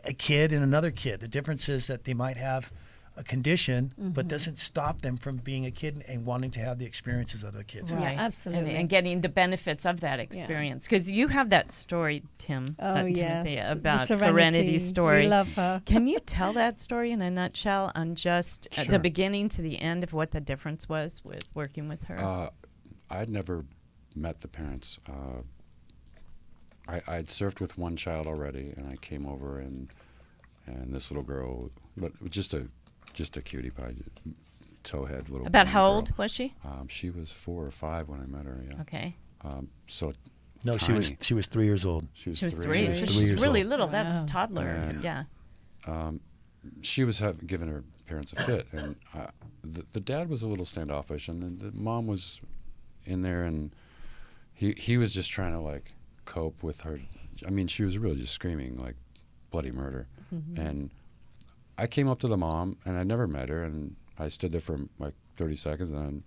Speaker 3: a kid and another kid. The difference is that they might have a condition, but doesn't stop them from being a kid and wanting to have the experiences other kids have.
Speaker 2: Right.
Speaker 1: absolutely.
Speaker 2: And getting the benefits of that experience. Because you have that story, Tim, Timothy,
Speaker 1: The
Speaker 2: about Serenity's story.
Speaker 1: We love her.
Speaker 2: Can you tell that story in a nutshell on just the
Speaker 4: Sure.
Speaker 2: beginning to the end of what the difference was with working with her?
Speaker 4: I'd never met the parents. I'd surfed with one child already, and I came over, and this little girl, but just a cutie pie, towhead little.
Speaker 2: About
Speaker 4: blonde
Speaker 2: how
Speaker 4: girl.
Speaker 2: old was she?
Speaker 4: She was 4 or 5 when I met her. Yeah.
Speaker 2: Okay.
Speaker 4: So
Speaker 3: No,
Speaker 4: tiny.
Speaker 3: she was 3 years old.
Speaker 4: She was
Speaker 2: She was
Speaker 4: 3.
Speaker 2: three.
Speaker 3: She was
Speaker 2: So
Speaker 3: 3
Speaker 2: she's
Speaker 3: years
Speaker 2: really
Speaker 3: old.
Speaker 2: little. That's
Speaker 1: Wow.
Speaker 2: toddler.
Speaker 4: And-
Speaker 2: Yeah.
Speaker 4: She was giving her parents a fit, and the dad was a little standoffish, and the mom was in there, and he was just trying to like cope with her. I mean, she was really just screaming like bloody murder, and I came up to the mom, and I never met her, and I stood there for like 30 seconds, and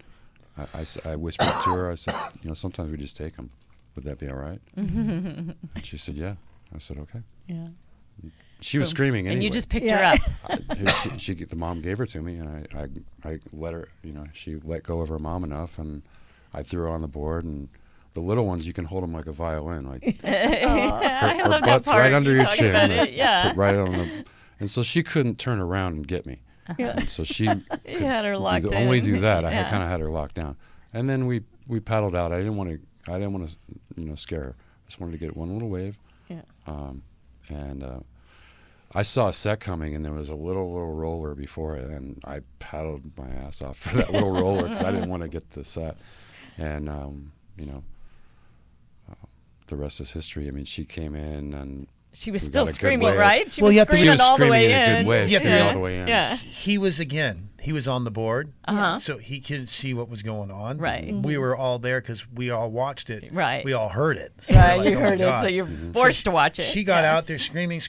Speaker 4: I whispered to her. I said, sometimes we just take them. Would that be all right? And she said, yeah. I said, okay.
Speaker 1: Yeah.
Speaker 4: She was screaming anyway.
Speaker 2: And you just picked her up.
Speaker 4: The mom gave her to me, and I let her. She let go of her mom enough, and I threw her on the board. And the little ones, you can hold them like a violin, like
Speaker 2: I
Speaker 4: her
Speaker 2: love that
Speaker 4: butt's
Speaker 2: part.
Speaker 4: right under
Speaker 2: You
Speaker 4: your
Speaker 2: talk
Speaker 4: chin,
Speaker 2: about
Speaker 4: like,
Speaker 2: it, yeah.
Speaker 4: put right on the. And so she couldn't turn around and get me. And so she
Speaker 2: You had her locked in.
Speaker 4: only do that. I
Speaker 2: Yeah.
Speaker 4: kind of had her locked down, and then we paddled out. I didn't want to scare her. I just wanted to get one little wave.
Speaker 1: Yeah.
Speaker 4: And I saw a set coming, and there was a little roller before it, and I paddled my ass off for that little roller because I didn't want to get the set. And the rest is history. I mean, she came in, and
Speaker 2: She was
Speaker 4: we
Speaker 2: still
Speaker 4: got a good
Speaker 2: screaming,
Speaker 4: wave.
Speaker 2: right? She
Speaker 3: Well,
Speaker 2: was
Speaker 3: you have to-
Speaker 2: screaming
Speaker 3: She
Speaker 4: was
Speaker 2: all the
Speaker 4: screaming
Speaker 2: way
Speaker 4: in a good
Speaker 2: in.
Speaker 4: way.
Speaker 3: You have to
Speaker 4: all the way in.
Speaker 2: Yeah.
Speaker 3: He was on the board,
Speaker 2: Uh-huh.
Speaker 3: so he couldn't see what was going on.
Speaker 2: Right.
Speaker 3: We were all there because we all watched it.
Speaker 2: Right.
Speaker 3: We all heard it. So we were
Speaker 2: Right,
Speaker 3: like,
Speaker 2: you
Speaker 3: "Oh my
Speaker 2: heard it,
Speaker 3: God."
Speaker 2: so you're forced to watch it.
Speaker 3: She got out there screaming,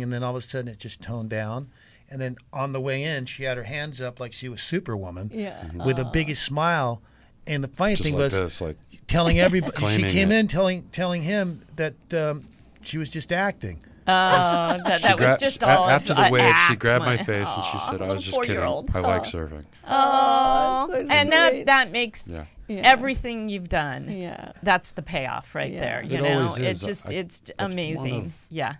Speaker 3: and then all of a sudden it just toned down. And then on the way in, she had her hands up like she was Superwoman,
Speaker 1: Yeah.
Speaker 3: with the biggest smile. And the funny
Speaker 4: Just
Speaker 3: thing
Speaker 4: like
Speaker 3: was
Speaker 4: this, like
Speaker 3: telling everybody. She
Speaker 4: Claiming
Speaker 3: came
Speaker 4: it.
Speaker 3: in telling him that she was just acting.
Speaker 2: That was just all
Speaker 4: after the
Speaker 2: an
Speaker 4: wave. She
Speaker 2: act,
Speaker 4: grabbed my
Speaker 2: my-
Speaker 4: face and she said, "I was just kidding.
Speaker 2: 4-year-old.
Speaker 4: I like surfing."
Speaker 2: Oh,
Speaker 1: so
Speaker 2: and
Speaker 1: sweet.
Speaker 2: that makes
Speaker 4: Yeah.
Speaker 2: everything you've done.
Speaker 1: Yeah.
Speaker 2: That's the payoff right
Speaker 1: Yeah.
Speaker 2: there.
Speaker 4: It
Speaker 2: You know,
Speaker 4: always
Speaker 2: it's
Speaker 4: is.
Speaker 2: just
Speaker 4: That's one
Speaker 2: amazing.
Speaker 4: of-
Speaker 2: Yeah.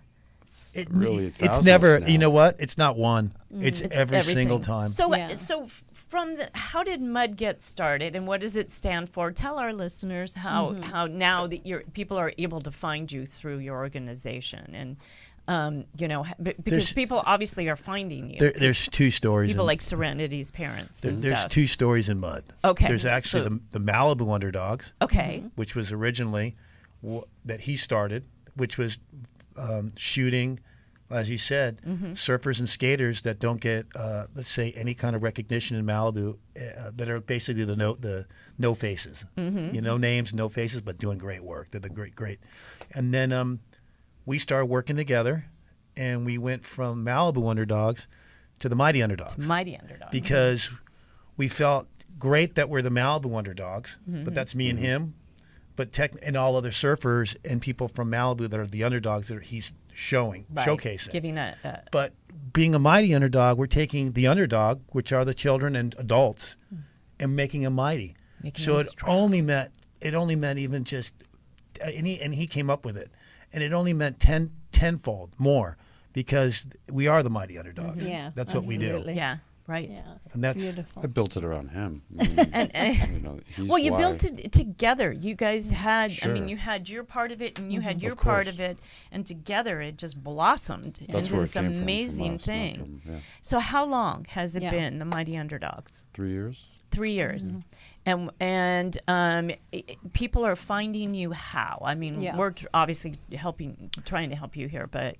Speaker 4: Really,
Speaker 3: It's
Speaker 4: thousands
Speaker 3: never.
Speaker 4: now.
Speaker 3: You know what? It's not one. It's
Speaker 2: It's
Speaker 3: every single
Speaker 2: everything.
Speaker 3: time.
Speaker 2: So,
Speaker 1: Yeah.
Speaker 2: from how did Mud get started, and what does it stand for? Tell our listeners how now that people are able to find you through your organization, and because
Speaker 3: There's-
Speaker 2: people obviously are finding you.
Speaker 3: There's two stories.
Speaker 2: People
Speaker 3: in-
Speaker 2: like Serenity's parents. And
Speaker 3: there's
Speaker 2: stuff.
Speaker 3: two stories in Mud.
Speaker 2: Okay,
Speaker 3: There's actually
Speaker 2: so-
Speaker 3: the Malibu Underdogs,
Speaker 2: Okay.
Speaker 3: which was originally that he started, which was shooting, as he said, surfers and skaters that don't get, let's say, any kind of recognition in Malibu, that are basically the no faces, no names, no faces, but doing great work. They're the great. And then we started working together, and we went from Malibu Underdogs to the Mighty Underdogs.
Speaker 2: Mighty Underdogs.
Speaker 3: Because we felt great that we're the Malibu Underdogs, but that's me and him. But and all other surfers and people from Malibu that are the underdogs that he's showcasing.
Speaker 2: Giving
Speaker 3: But being a mighty underdog, we're taking the underdog, which are the children and adults, and making them mighty.
Speaker 2: Making
Speaker 3: So
Speaker 2: them
Speaker 3: it
Speaker 2: strong.
Speaker 3: only meant even just, and he came up with it, and it only meant tenfold more, because we are the mighty underdogs.
Speaker 1: Yeah,
Speaker 3: That's what we do.
Speaker 1: absolutely.
Speaker 2: yeah. Right.
Speaker 1: Yeah.
Speaker 3: And that's
Speaker 1: Beautiful.
Speaker 4: I built it around him. I mean, he's
Speaker 2: Well, you
Speaker 4: why-
Speaker 2: built it together. You guys had,
Speaker 4: Sure.
Speaker 2: you had your part of it and you had your
Speaker 4: Of
Speaker 2: part
Speaker 4: course.
Speaker 2: of it, and together it just blossomed
Speaker 4: That's
Speaker 2: into
Speaker 4: where it
Speaker 2: this
Speaker 4: came from
Speaker 2: amazing
Speaker 4: us, not
Speaker 2: thing.
Speaker 4: from- yeah.
Speaker 2: So, how long has it
Speaker 1: Yeah.
Speaker 2: been, the Mighty Underdogs?
Speaker 4: 3 years.
Speaker 2: 3 years. And people are finding you how? I mean, we're obviously trying to help you here, but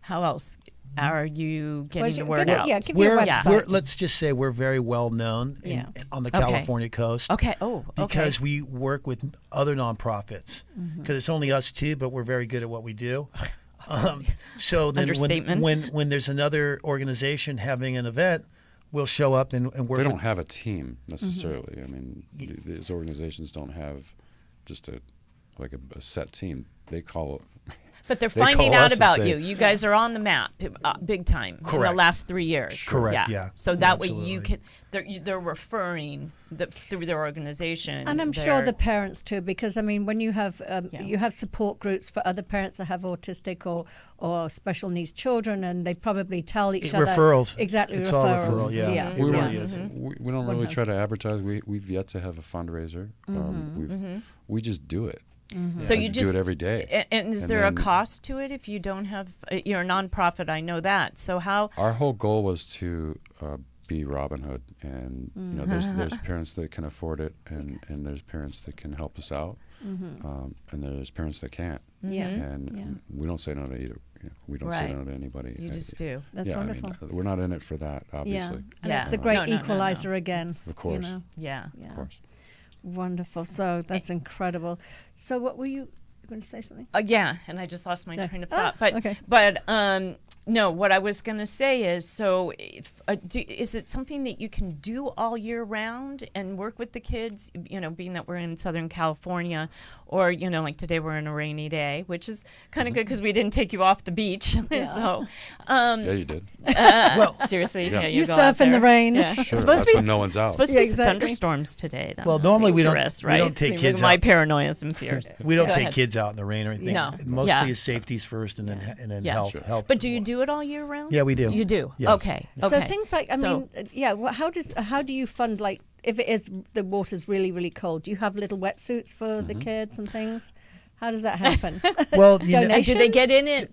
Speaker 2: how else are you getting the word out?
Speaker 1: Yeah, give your website.
Speaker 3: Let's just say we're very well known on the California coast.
Speaker 2: Okay. Oh, okay.
Speaker 3: Because we work with other nonprofits. Because it's only us two, but we're very good at what we do. So then when there's another organization having an event, we'll show up and work.
Speaker 4: They don't have a team necessarily. I mean, these organizations don't have just a set team. They call.
Speaker 2: But they're finding out about you. You guys are on the map, big time, in the last 3 years.
Speaker 3: Correct. Yeah.
Speaker 2: So that way you can. They're referring through their organization.
Speaker 1: And I'm sure the parents too, because I mean, when you have support groups for other parents that have autistic or special needs children, and they probably tell each other
Speaker 3: referrals.
Speaker 1: Exactly,
Speaker 3: it's
Speaker 1: referrals.
Speaker 3: All referral. Yeah. It really is.
Speaker 4: We don't really try to advertise. We've yet to have a fundraiser. We just do it.
Speaker 2: So you just
Speaker 4: do it every day.
Speaker 2: And is there a cost to it if you don't have? You're a nonprofit. I know that. So how?
Speaker 4: Our whole goal was to be Robin Hood, and there's parents that can afford it, and there's parents that can help us out, and there's parents that can't. And we don't say no to either. We don't say no to anybody.
Speaker 2: You just do.
Speaker 1: That's wonderful.
Speaker 4: I mean, we're not in it for that, obviously.
Speaker 1: And it's the great equalizer again.
Speaker 4: Of course.
Speaker 1: Of
Speaker 4: course.
Speaker 1: Wonderful. So that's incredible. So what were you going to say something?
Speaker 2: Yeah, and I just lost my train of thought.
Speaker 1: Okay.
Speaker 2: But no, what I was going to say is, so is it something that you can do all year round and work with the kids, being that we're in Southern California, or, like today we're in a rainy day, which is kind of good because we didn't take you off the beach. So,
Speaker 4: yeah, you did.
Speaker 2: Well, seriously,
Speaker 1: you surf in the rain.
Speaker 2: Yeah.
Speaker 4: Sure, that's when no one's out.
Speaker 2: Supposed to be thunderstorms today.
Speaker 3: Well, normally we don't take kids out.
Speaker 2: My paranoias and fears.
Speaker 3: We don't take kids out in the rain or anything.
Speaker 2: No.
Speaker 3: Mostly is safety's first, and then help.
Speaker 2: But do you do it all year round?
Speaker 3: Yeah, we do.
Speaker 2: You do.
Speaker 3: Yes.
Speaker 2: Okay.
Speaker 1: So things like, how do you fund, like, if it is the water's really, really cold? Do you have little wetsuits for the kids and things? How does that happen?
Speaker 3: Well,
Speaker 2: do they get in it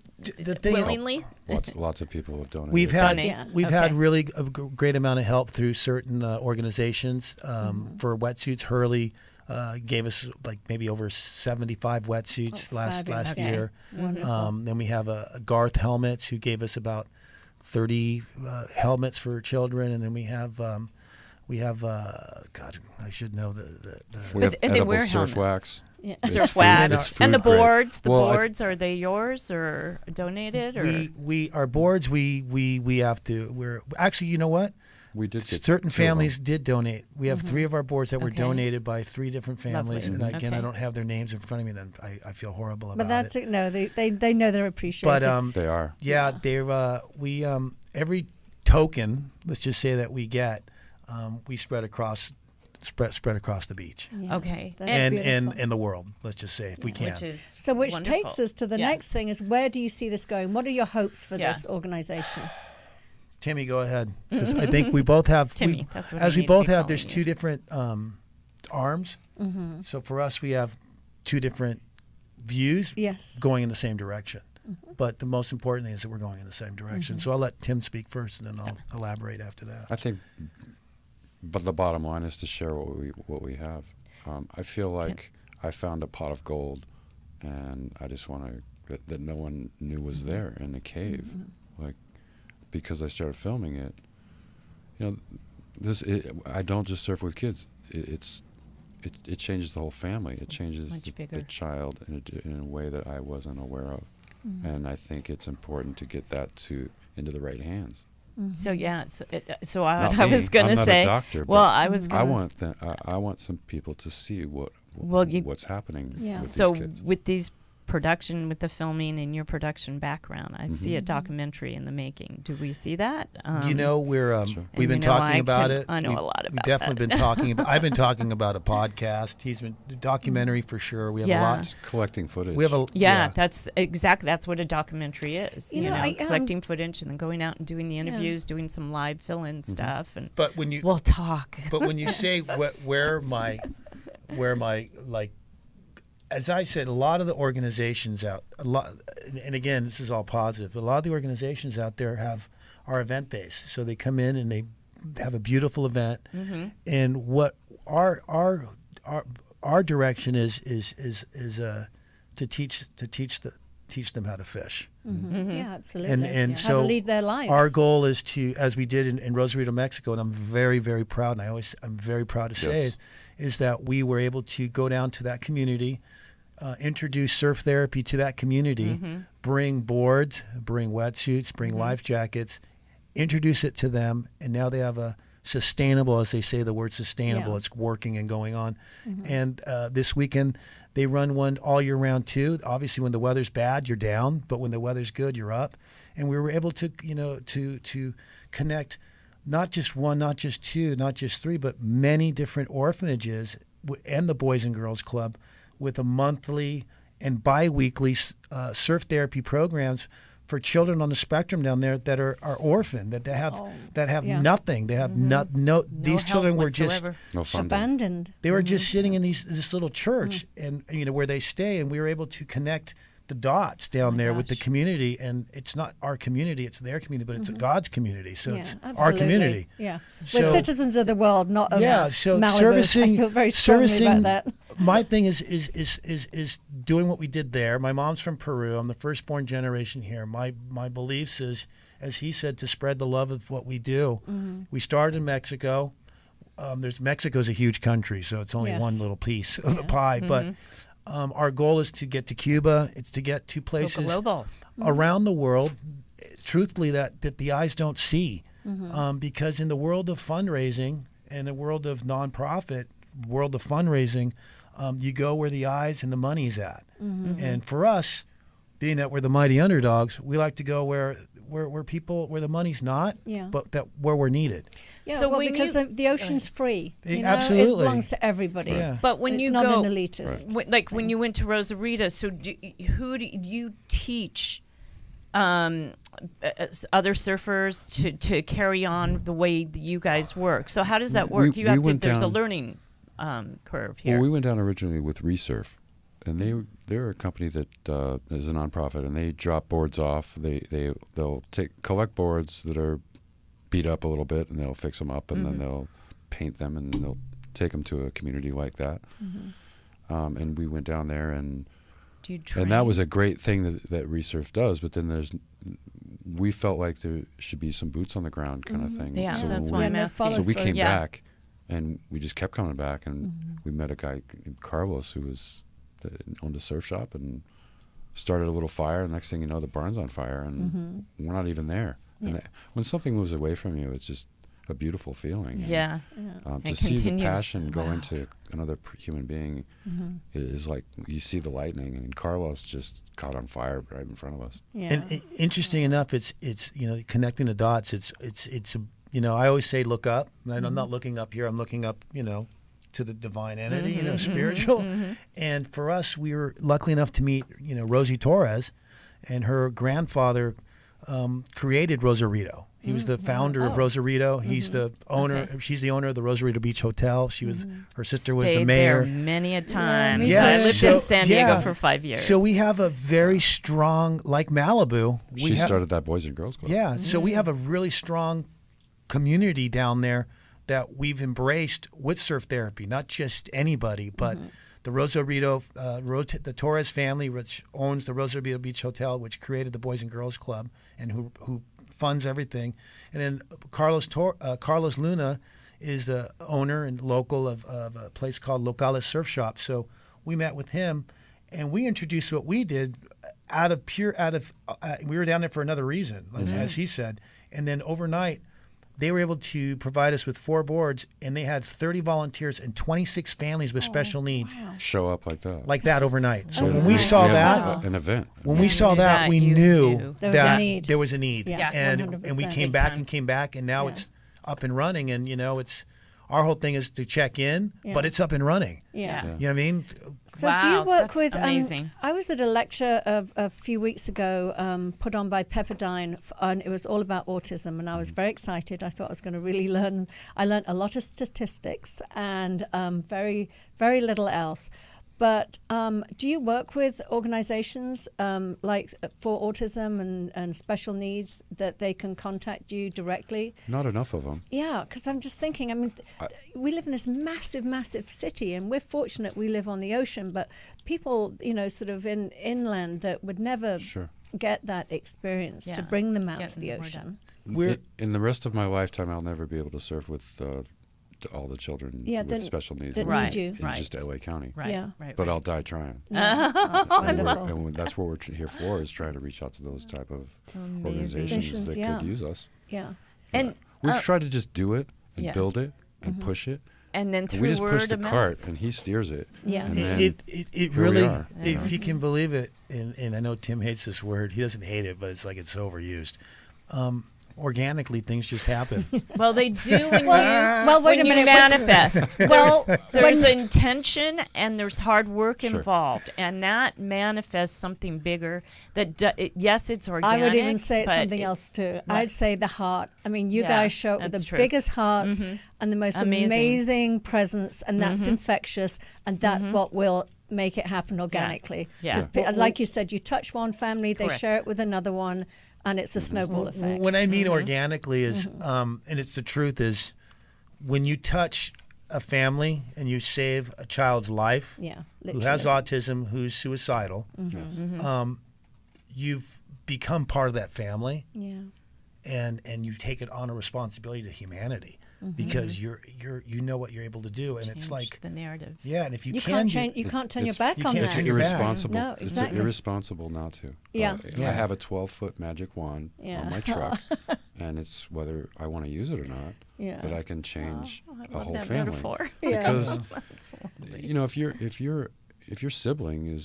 Speaker 2: willingly?
Speaker 4: Lots of people have donated.
Speaker 3: We've had really a great amount of help through certain organizations for wetsuits. Hurley gave us like maybe over 75 wetsuits last year. Then we have Garth Helmets, who gave us about 30 helmets for children, and then we have God, I should know
Speaker 4: we have edible surf wax.
Speaker 2: Yeah. Surf wax. And the boards. The boards, are they yours or donated? Or
Speaker 3: our boards we have to. We're actually, you know what?
Speaker 4: We did.
Speaker 3: Certain families did donate. We have 3 of our boards that were donated by 3 different families, and again, I don't have their names in front of me, and I feel horrible about it.
Speaker 1: But that's it. No, they know they're appreciated.
Speaker 4: But they are.
Speaker 3: Yeah, they're every token, let's just say, that we get, we spread across the beach.
Speaker 1: Yeah.
Speaker 2: Okay.
Speaker 3: And the world, let's just say, if we can.
Speaker 1: Which takes us to the next thing, is where do you see this going? What are your hopes for this organization?
Speaker 3: Timmy, go ahead. 'Cause I think we both have.
Speaker 2: Timmy,
Speaker 3: there's 2 different arms. So for us, we have 2 different views going in the same direction. But the most important thing is that we're going in the same direction. So I'll let Tim speak first, and then I'll elaborate after that.
Speaker 4: I think, but the bottom line is to share what we have. I feel like I found a pot of gold, and I just want that no one knew was there in the cave, because I started filming it. I don't just surf with kids. It changes the whole family. It changes the child in a way that I wasn't aware of. And I think it's important to get that into the right hands.
Speaker 2: So I was going to say,
Speaker 4: I'm not a doctor,
Speaker 2: well, I was.
Speaker 4: I want some people to see what's happening with these kids.
Speaker 2: With these production, with the filming and your production background, I see a documentary in the making. Do we see that?
Speaker 3: We've been talking about it.
Speaker 2: I know a lot about it.
Speaker 3: We've definitely been talking about. I've been talking about a podcast. He's been a documentary for sure. We have a lot.
Speaker 4: Just collecting footage.
Speaker 3: We have
Speaker 2: that's what a documentary is. Collecting footage and then going out and doing the interviews, doing some live fill-in stuff, and we'll talk.
Speaker 3: But when you say where my as I said, a lot of the organizations and again, this is all positive, but a lot of the organizations out there are event-based. So they come in and they have a beautiful event. And what our direction is to teach them how to fish.
Speaker 1: Yeah, absolutely.
Speaker 3: And
Speaker 1: how to lead their lives.
Speaker 3: Our goal is to, as we did in Rosarito, Mexico, and I'm very, very proud, and I'm very proud to say it, is that we were able to go down to that community, introduce surf therapy to that community, bring boards, bring wetsuits, bring life jackets, introduce it to them, and now they have a sustainable, as they say the word sustainable, it's working and going on. And this weekend, they run one all year round too. Obviously, when the weather's bad, you're down, but when the weather's good, you're up. And we were able to, to connect not just one, not just two, not just three, but many different orphanages and the Boys and Girls Club with a monthly and bi-weekly surf therapy programs for children on the spectrum down there that are orphaned, that have nothing. They have no these children were just
Speaker 1: abandoned.
Speaker 3: They were just sitting in this little church and where they stay, and we were able to connect the dots down there with the community. And it's not our community, it's their community, but it's God's community. So it's our community.
Speaker 1: Yeah. We're citizens of the world, not of
Speaker 3: so
Speaker 1: Malibu.
Speaker 3: servicing
Speaker 1: I feel very strongly about that.
Speaker 3: My thing is doing what we did there. My mom's from Peru. I'm the firstborn generation here. My beliefs is, as he said, to spread the love of what we do. We started in Mexico. Mexico's a huge country, so it's only one little piece of the pie. But our goal is to get to Cuba. It's to get to places around the world, truthfully, that the eyes don't see. Because in the world of fundraising and the world of nonprofit, world of fundraising, you go where the eyes and the money's at. And for us, being that we're the mighty underdogs, we like to go where the money's not, but where we're needed.
Speaker 1: Yeah, so because the ocean's free.
Speaker 3: Absolutely.
Speaker 1: It belongs to everybody.
Speaker 3: Yeah.
Speaker 2: But when you
Speaker 1: not
Speaker 2: go,
Speaker 1: an elitist.
Speaker 2: When you went to Rosarito, so who do you teach other surfers to carry on the way that you guys work? So how does that work? There's a learning curve here.
Speaker 4: Well, we went down originally with Resurf, and they're a company that is a nonprofit, and they drop boards off. They'll collect boards that are beat up a little bit, and they'll fix them up, and then they'll paint them, and they'll take them to a community like that. And we went down there, and that was a great thing that Resurf does. But then we felt like there should be some boots on the ground kind of thing.
Speaker 2: Yeah,
Speaker 4: so
Speaker 2: that's why I'm asking.
Speaker 4: So we came back. And we just kept coming back, and we met a guy named Carlos who owned a surf shop and started a little fire. And next thing you know, the barn's on fire, and we're not even there. And when something moves away from you, it's just a beautiful feeling. To see the passion go into another human being is like you see the lightning, and Carlos just caught on fire right in front of us.
Speaker 1: Yeah.
Speaker 3: And interesting enough, it's connecting the dots. It's I always say look up. And I'm not looking up here. I'm looking up, to the divine entity, spiritual. And for us, we were lucky enough to meet, Rosie Torres, and her grandfather created Rosarito. He was the founder of Rosarito. He's the owner. She's the owner of the Rosarito Beach Hotel. She was. Her sister was the mayor.
Speaker 2: There many a time.
Speaker 3: Yeah,
Speaker 2: I lived in San Diego for 5 years.
Speaker 3: So we have a very strong, like Malibu.
Speaker 4: She started that Boys and Girls Club.
Speaker 3: Yeah. So we have a really strong community down there that we've embraced with surf therapy. Not just anybody, but the Rosarito, the Torres family, which owns the Rosarito Beach Hotel, which created the Boys and Girls Club, and who funds everything. And then Carlos Luna is the owner and local of a place called Locales Surf Shop. So we met with him, and we introduced what we did we were down there for another reason, as he said. And then overnight, they were able to provide us with 4 boards, and they had 30 volunteers and 26 families with special needs
Speaker 4: show up like that.
Speaker 3: Like that overnight. So when we saw that,
Speaker 4: an event.
Speaker 3: When we saw that, we knew that
Speaker 1: there
Speaker 3: was a need.
Speaker 1: Yeah,
Speaker 3: and we came back, and now it's up and running. And it's our whole thing is to check in, but it's up and running.
Speaker 1: Yeah.
Speaker 3: You know what I mean?
Speaker 1: So do you work
Speaker 2: that's
Speaker 1: with?
Speaker 2: Amazing.
Speaker 1: I was at a lecture a few weeks ago put on by Pepperdine, and it was all about autism, and I was very excited. I thought I was going to really learn. I learned a lot of statistics and very, very little else. But do you work with organizations like for autism and special needs that they can contact you directly?
Speaker 4: Not enough of them.
Speaker 1: Yeah, because I'm just thinking, I mean, we live in this massive, massive city, and we're fortunate we live on the ocean, but people, sort of inland that would never get that experience to bring them out to the ocean.
Speaker 4: In the rest of my lifetime, I'll never be able to surf with all the children with special needs
Speaker 1: that need you.
Speaker 4: in just LA County.
Speaker 1: But
Speaker 4: I'll die trying.
Speaker 1: That's wonderful.
Speaker 4: And that's what we're here for, is trying to reach out to those type of organizations that could use us.
Speaker 1: Yeah.
Speaker 2: And
Speaker 4: we've tried to just do it and build it and push it.
Speaker 2: And then through
Speaker 4: we just
Speaker 2: word
Speaker 4: push the
Speaker 2: of mouth.
Speaker 4: cart, and he steers it.
Speaker 1: Yeah.
Speaker 4: And then
Speaker 3: it really, if you can believe it, and I know Tim hates this word. He doesn't hate it, but it's like it's overused. Organically, things just happen.
Speaker 2: Well, they do when
Speaker 1: wait a
Speaker 2: you
Speaker 1: minute.
Speaker 2: manifest.
Speaker 1: Well,
Speaker 2: there's intention and there's hard work involved, and that manifests something bigger. Yes, it's organic.
Speaker 1: I would even say it's
Speaker 2: but
Speaker 1: something else too. I'd say the heart. I mean, you guys show up with the biggest hearts and the most amazing presence, and that's infectious, and that's what will make it happen organically.
Speaker 2: Yeah.
Speaker 1: Like you said, you touch one family, they share it with another one, and it's a snowball effect.
Speaker 3: When I mean organically is, and it's the truth, is when you touch a family and you save a child's life who has autism, who's suicidal, you've become part of that family, and you've taken on a responsibility to humanity. Because you know what you're able to do, and it's like
Speaker 2: the narrative.
Speaker 3: Yeah, and if you
Speaker 1: can't turn your back on that.
Speaker 4: It's irresponsible.
Speaker 1: No, exactly.
Speaker 4: It's irresponsible not to.
Speaker 1: Yeah.
Speaker 4: I have a 12-foot magic wand on my truck, and it's whether I want to use it or not. That I can change a whole family.
Speaker 2: Metaphor.
Speaker 4: Because if your sibling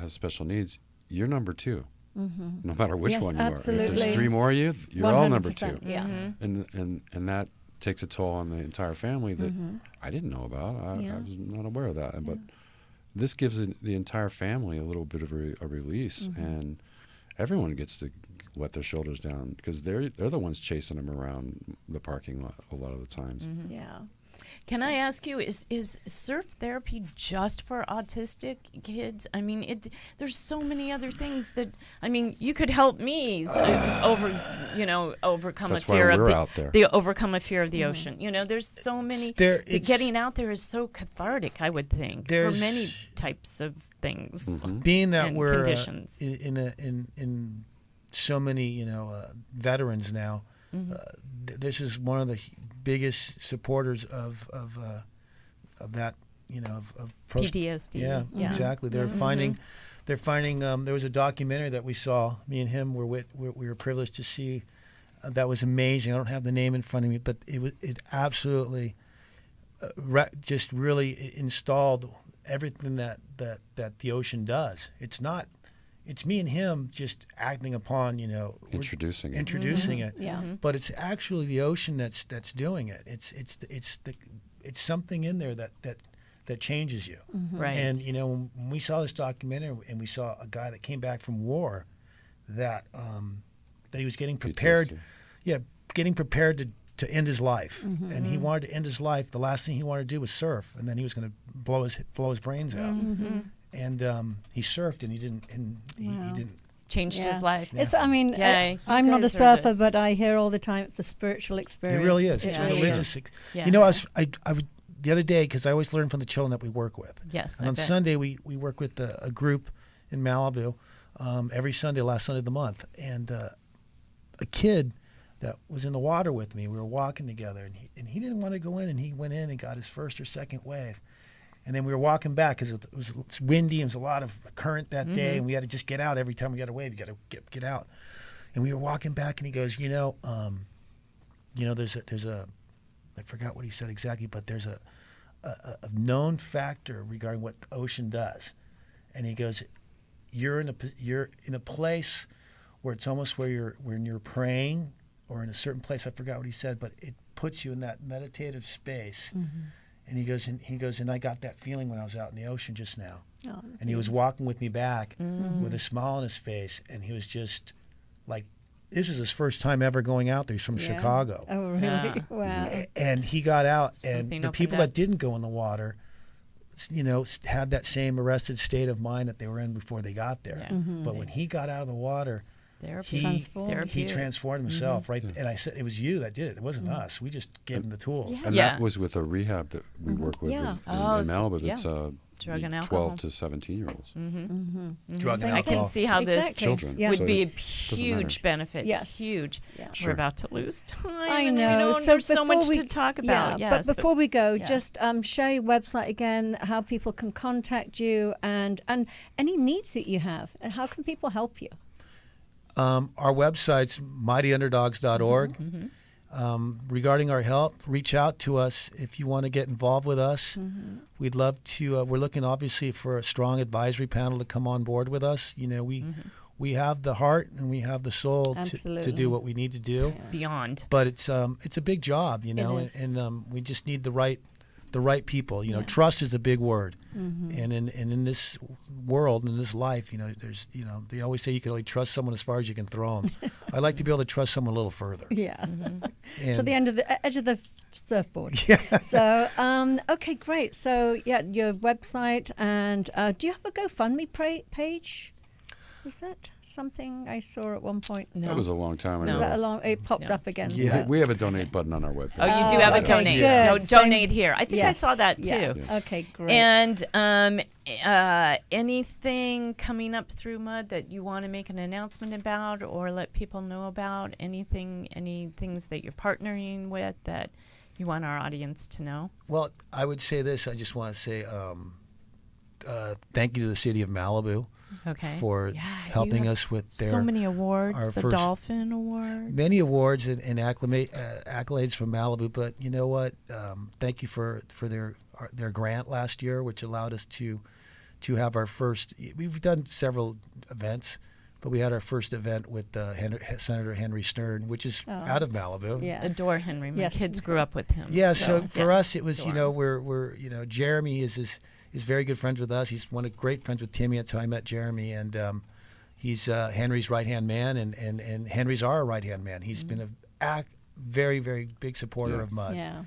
Speaker 4: has special needs, you're number two. No matter which one you
Speaker 1: absolutely.
Speaker 4: are. If there's three more of you, you're all number two.
Speaker 1: Yeah.
Speaker 4: And that takes a toll on the entire family that I didn't know about. I was not aware of that. But this gives the entire family a little bit of a release, and everyone gets to let their shoulders down, because they're the ones chasing them around the parking lot a lot of the times.
Speaker 1: Yeah.
Speaker 2: Can I ask you, is surf therapy just for autistic kids? I mean, there's so many other things that, I mean, you could help me overcome
Speaker 4: That's
Speaker 2: a fear
Speaker 4: why
Speaker 2: of
Speaker 4: we're out there.
Speaker 2: overcome a fear of the ocean. There's so many. Getting out there is so cathartic, I would think, for many types of things.
Speaker 3: Being that
Speaker 2: and
Speaker 3: we're
Speaker 2: conditions.
Speaker 3: In so many veterans now, this is one of the biggest supporters of that of
Speaker 2: PTSD.
Speaker 3: Yeah, exactly. They're finding there was a documentary that we saw. Me and him we were privileged to see. That was amazing. I don't have the name in front of me, but it absolutely just really installed everything that the ocean does. It's me and him just acting upon,
Speaker 4: introducing
Speaker 3: it.
Speaker 1: Yeah.
Speaker 3: But it's actually the ocean that's doing it. It's something in there that changes you.
Speaker 2: Right.
Speaker 3: And when we saw this documentary and we saw a guy that came back from war, that he was getting prepared.
Speaker 4: PTSD.
Speaker 3: Yeah, getting prepared to end his life, and he wanted to end his life. The last thing he wanted to do was surf, and then he was going to blow his brains out. And he surfed, and he didn't
Speaker 2: changed his life.
Speaker 1: It's. I mean, I'm not a surfer, but I hear all the time it's a spiritual experience.
Speaker 3: It really is. It's religious. I would the other day, because I always learn from the children that we work with.
Speaker 2: Yes.
Speaker 3: And on Sunday we work with a group in Malibu every Sunday, last Sunday of the month, and a kid that was in the water with me. We were walking together, and he didn't want to go in, and he went in and got his first or second wave. And then we were walking back because it's windy and there was a lot of current that day, and we had to just get out every time we got a wave. You got to get out. And we were walking back, and he goes, there's a I forgot what he said exactly, but there's a known factor regarding what the ocean does. And he goes, you're in a place where it's almost when you're praying, or in a certain place. I forgot what he said, but it puts you in that meditative space. And he goes, and I got that feeling when I was out in the ocean just now. Oh, and he was walking with me back with a smile on his face, and he was just like, this was his first time ever going out there. He's from Chicago.
Speaker 1: Oh, really? Yeah. Wow.
Speaker 3: And he got out, and the people that didn't go in the water, had that same arrested state of mind that they were in before they got there.
Speaker 2: Yeah.
Speaker 3: But when he got out of the water, he transformed himself, right? And I said, it was you that did it. It wasn't us. We just gave him the tools.
Speaker 4: And that was with a rehab that we work with in Malibu. That's
Speaker 2: drug and alcohol.
Speaker 4: 12 to 17-year-olds.
Speaker 3: Drug and
Speaker 2: I
Speaker 3: alcohol.
Speaker 2: can see how this
Speaker 4: Children.
Speaker 2: would
Speaker 4: So
Speaker 2: be a
Speaker 4: it doesn't
Speaker 2: huge
Speaker 4: matter.
Speaker 2: benefit.
Speaker 1: Yes.
Speaker 2: Huge.
Speaker 1: Yeah.
Speaker 2: We're about to lose time.
Speaker 1: I
Speaker 2: and
Speaker 1: know.
Speaker 2: there's so much
Speaker 1: before
Speaker 2: to talk about.
Speaker 1: Yeah,
Speaker 2: Yes,
Speaker 1: but before we go,
Speaker 2: yeah.
Speaker 1: just share your website again, how people can contact you, and any needs that you have, and how can people help you?
Speaker 3: Our website's mightyunderdogs.org. Regarding our help, reach out to us if you want to get involved with us. We'd love to. We're looking obviously for a strong advisory panel to come on board with us. We have the heart and we have the soul to do what we need to do.
Speaker 2: Beyond.
Speaker 3: But it's a big job, and we just need the right people. Trust is a big word, and in this world, in this life, there's they always say you can only trust someone as far as you can throw them. I like to be able to trust someone a little further.
Speaker 1: Yeah,
Speaker 3: And
Speaker 1: to the end of the edge of the surfboard.
Speaker 3: Yeah.
Speaker 1: So okay, great. So your website, and do you have a GoFundMe page? Is that something I saw at one point?
Speaker 2: No.
Speaker 4: That was a long time ago.
Speaker 1: Is that it popped up again?
Speaker 3: Yeah.
Speaker 4: We have a donate button on our webpage.
Speaker 2: Oh, you do have a
Speaker 1: okay,
Speaker 2: donate.
Speaker 1: good.
Speaker 2: Donate here. I think I
Speaker 1: Yes.
Speaker 2: saw that too.
Speaker 1: Yeah.
Speaker 4: Yes.
Speaker 1: Okay, great.
Speaker 2: And anything coming up through Mud that you want to make an announcement about or let people know about? Any things that you're partnering with that you want our audience to know?
Speaker 3: Well, I would say this. I just want to say thank you to the city of Malibu for helping us with their
Speaker 2: so many awards,
Speaker 3: our
Speaker 2: the
Speaker 3: first-
Speaker 2: Dolphin Award.
Speaker 3: many awards and accolades from Malibu. But you know what? Thank you for their grant last year, which allowed us to have our first. We've done several events, but we had our first event with Senator Henry Stern, which is out of Malibu.
Speaker 1: Yeah.
Speaker 2: Adore Henry. My
Speaker 1: Yes.
Speaker 2: kids grew up with him.
Speaker 3: Yeah, so for us it was,
Speaker 2: adore him.
Speaker 3: we're Jeremy is very good friends with us. He's great friends with Timmy. That's how I met Jeremy, and he's Henry's right-hand man, and Henry's our right-hand man. He's been a very, very big supporter of Mud.
Speaker 1: Yeah.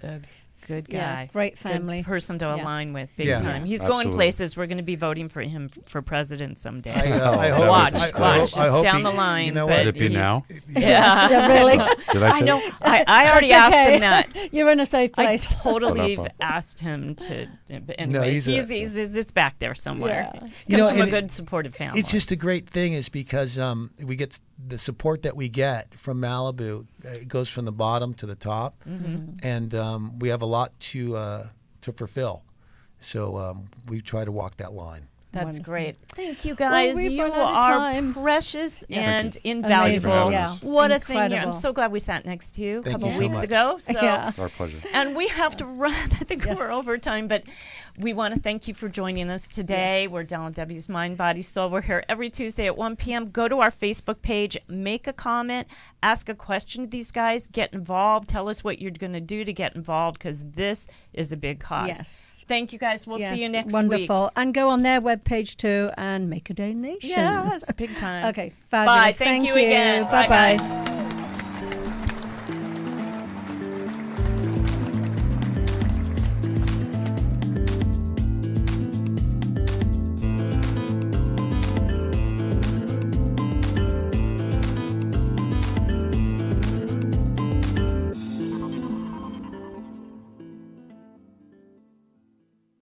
Speaker 2: Good guy.
Speaker 1: Yeah, great family.
Speaker 2: Good person to
Speaker 1: Yeah.
Speaker 2: align with, big
Speaker 3: Yeah.
Speaker 2: time. He's
Speaker 4: Absolutely.
Speaker 2: going places. We're going to be voting for him for president someday.
Speaker 3: I hope
Speaker 2: Watch,
Speaker 3: I
Speaker 2: watch.
Speaker 3: hope
Speaker 2: It's down
Speaker 3: he-
Speaker 2: the line.
Speaker 3: You know
Speaker 2: but
Speaker 3: what?
Speaker 4: Could it be
Speaker 2: he's-
Speaker 4: now?
Speaker 2: Yeah.
Speaker 1: Yeah, really.
Speaker 4: Did I say
Speaker 2: I know.
Speaker 4: it?
Speaker 2: I already
Speaker 1: That's
Speaker 2: asked
Speaker 1: okay.
Speaker 2: him that.
Speaker 1: You're in a safe
Speaker 2: I
Speaker 1: place.
Speaker 2: totally
Speaker 4: Ba-da-ba.
Speaker 2: asked him to. Anyway,
Speaker 3: No, he's
Speaker 2: it's back there somewhere.
Speaker 1: Yeah.
Speaker 2: Comes from a
Speaker 3: and
Speaker 2: good, supportive family.
Speaker 3: It's just a great thing is because we get the support that we get from Malibu. It goes from the bottom to the top, and we have a lot to fulfill. So we try to walk that line.
Speaker 2: That's
Speaker 1: Wonderful.
Speaker 2: great. Thank you guys.
Speaker 1: we've
Speaker 2: You
Speaker 1: run out of
Speaker 2: are
Speaker 1: time.
Speaker 2: precious and
Speaker 1: Amazing.
Speaker 2: invaluable.
Speaker 1: Yeah.
Speaker 2: What a thing. I'm
Speaker 1: Incredible.
Speaker 2: so glad we sat next to you a
Speaker 3: Thank
Speaker 2: couple
Speaker 3: you so
Speaker 2: weeks
Speaker 3: much.
Speaker 2: ago. So
Speaker 1: Yeah.
Speaker 4: Our pleasure.
Speaker 2: And we have to run. I think
Speaker 1: Yes.
Speaker 2: we're over time, but we want to thank you for joining us today.
Speaker 1: Yes.
Speaker 2: We're Del and Debbie's Mind, Body, Soul. We're here every Tuesday at 1 p.m. Go to our Facebook page, make a comment, ask a question to these guys, get involved. Tell us what you're going to do to get involved because this is a big cause.
Speaker 1: Yes.
Speaker 2: Thank you guys. We'll
Speaker 1: Yes,
Speaker 2: see you next
Speaker 1: wonderful.
Speaker 2: week.
Speaker 1: And go on their webpage too and make a donation.
Speaker 2: Yes, big time.
Speaker 1: Okay, fabulous.
Speaker 2: Bye. Thank you again.
Speaker 1: Bye
Speaker 2: Bye,
Speaker 1: bye.
Speaker 2: guys.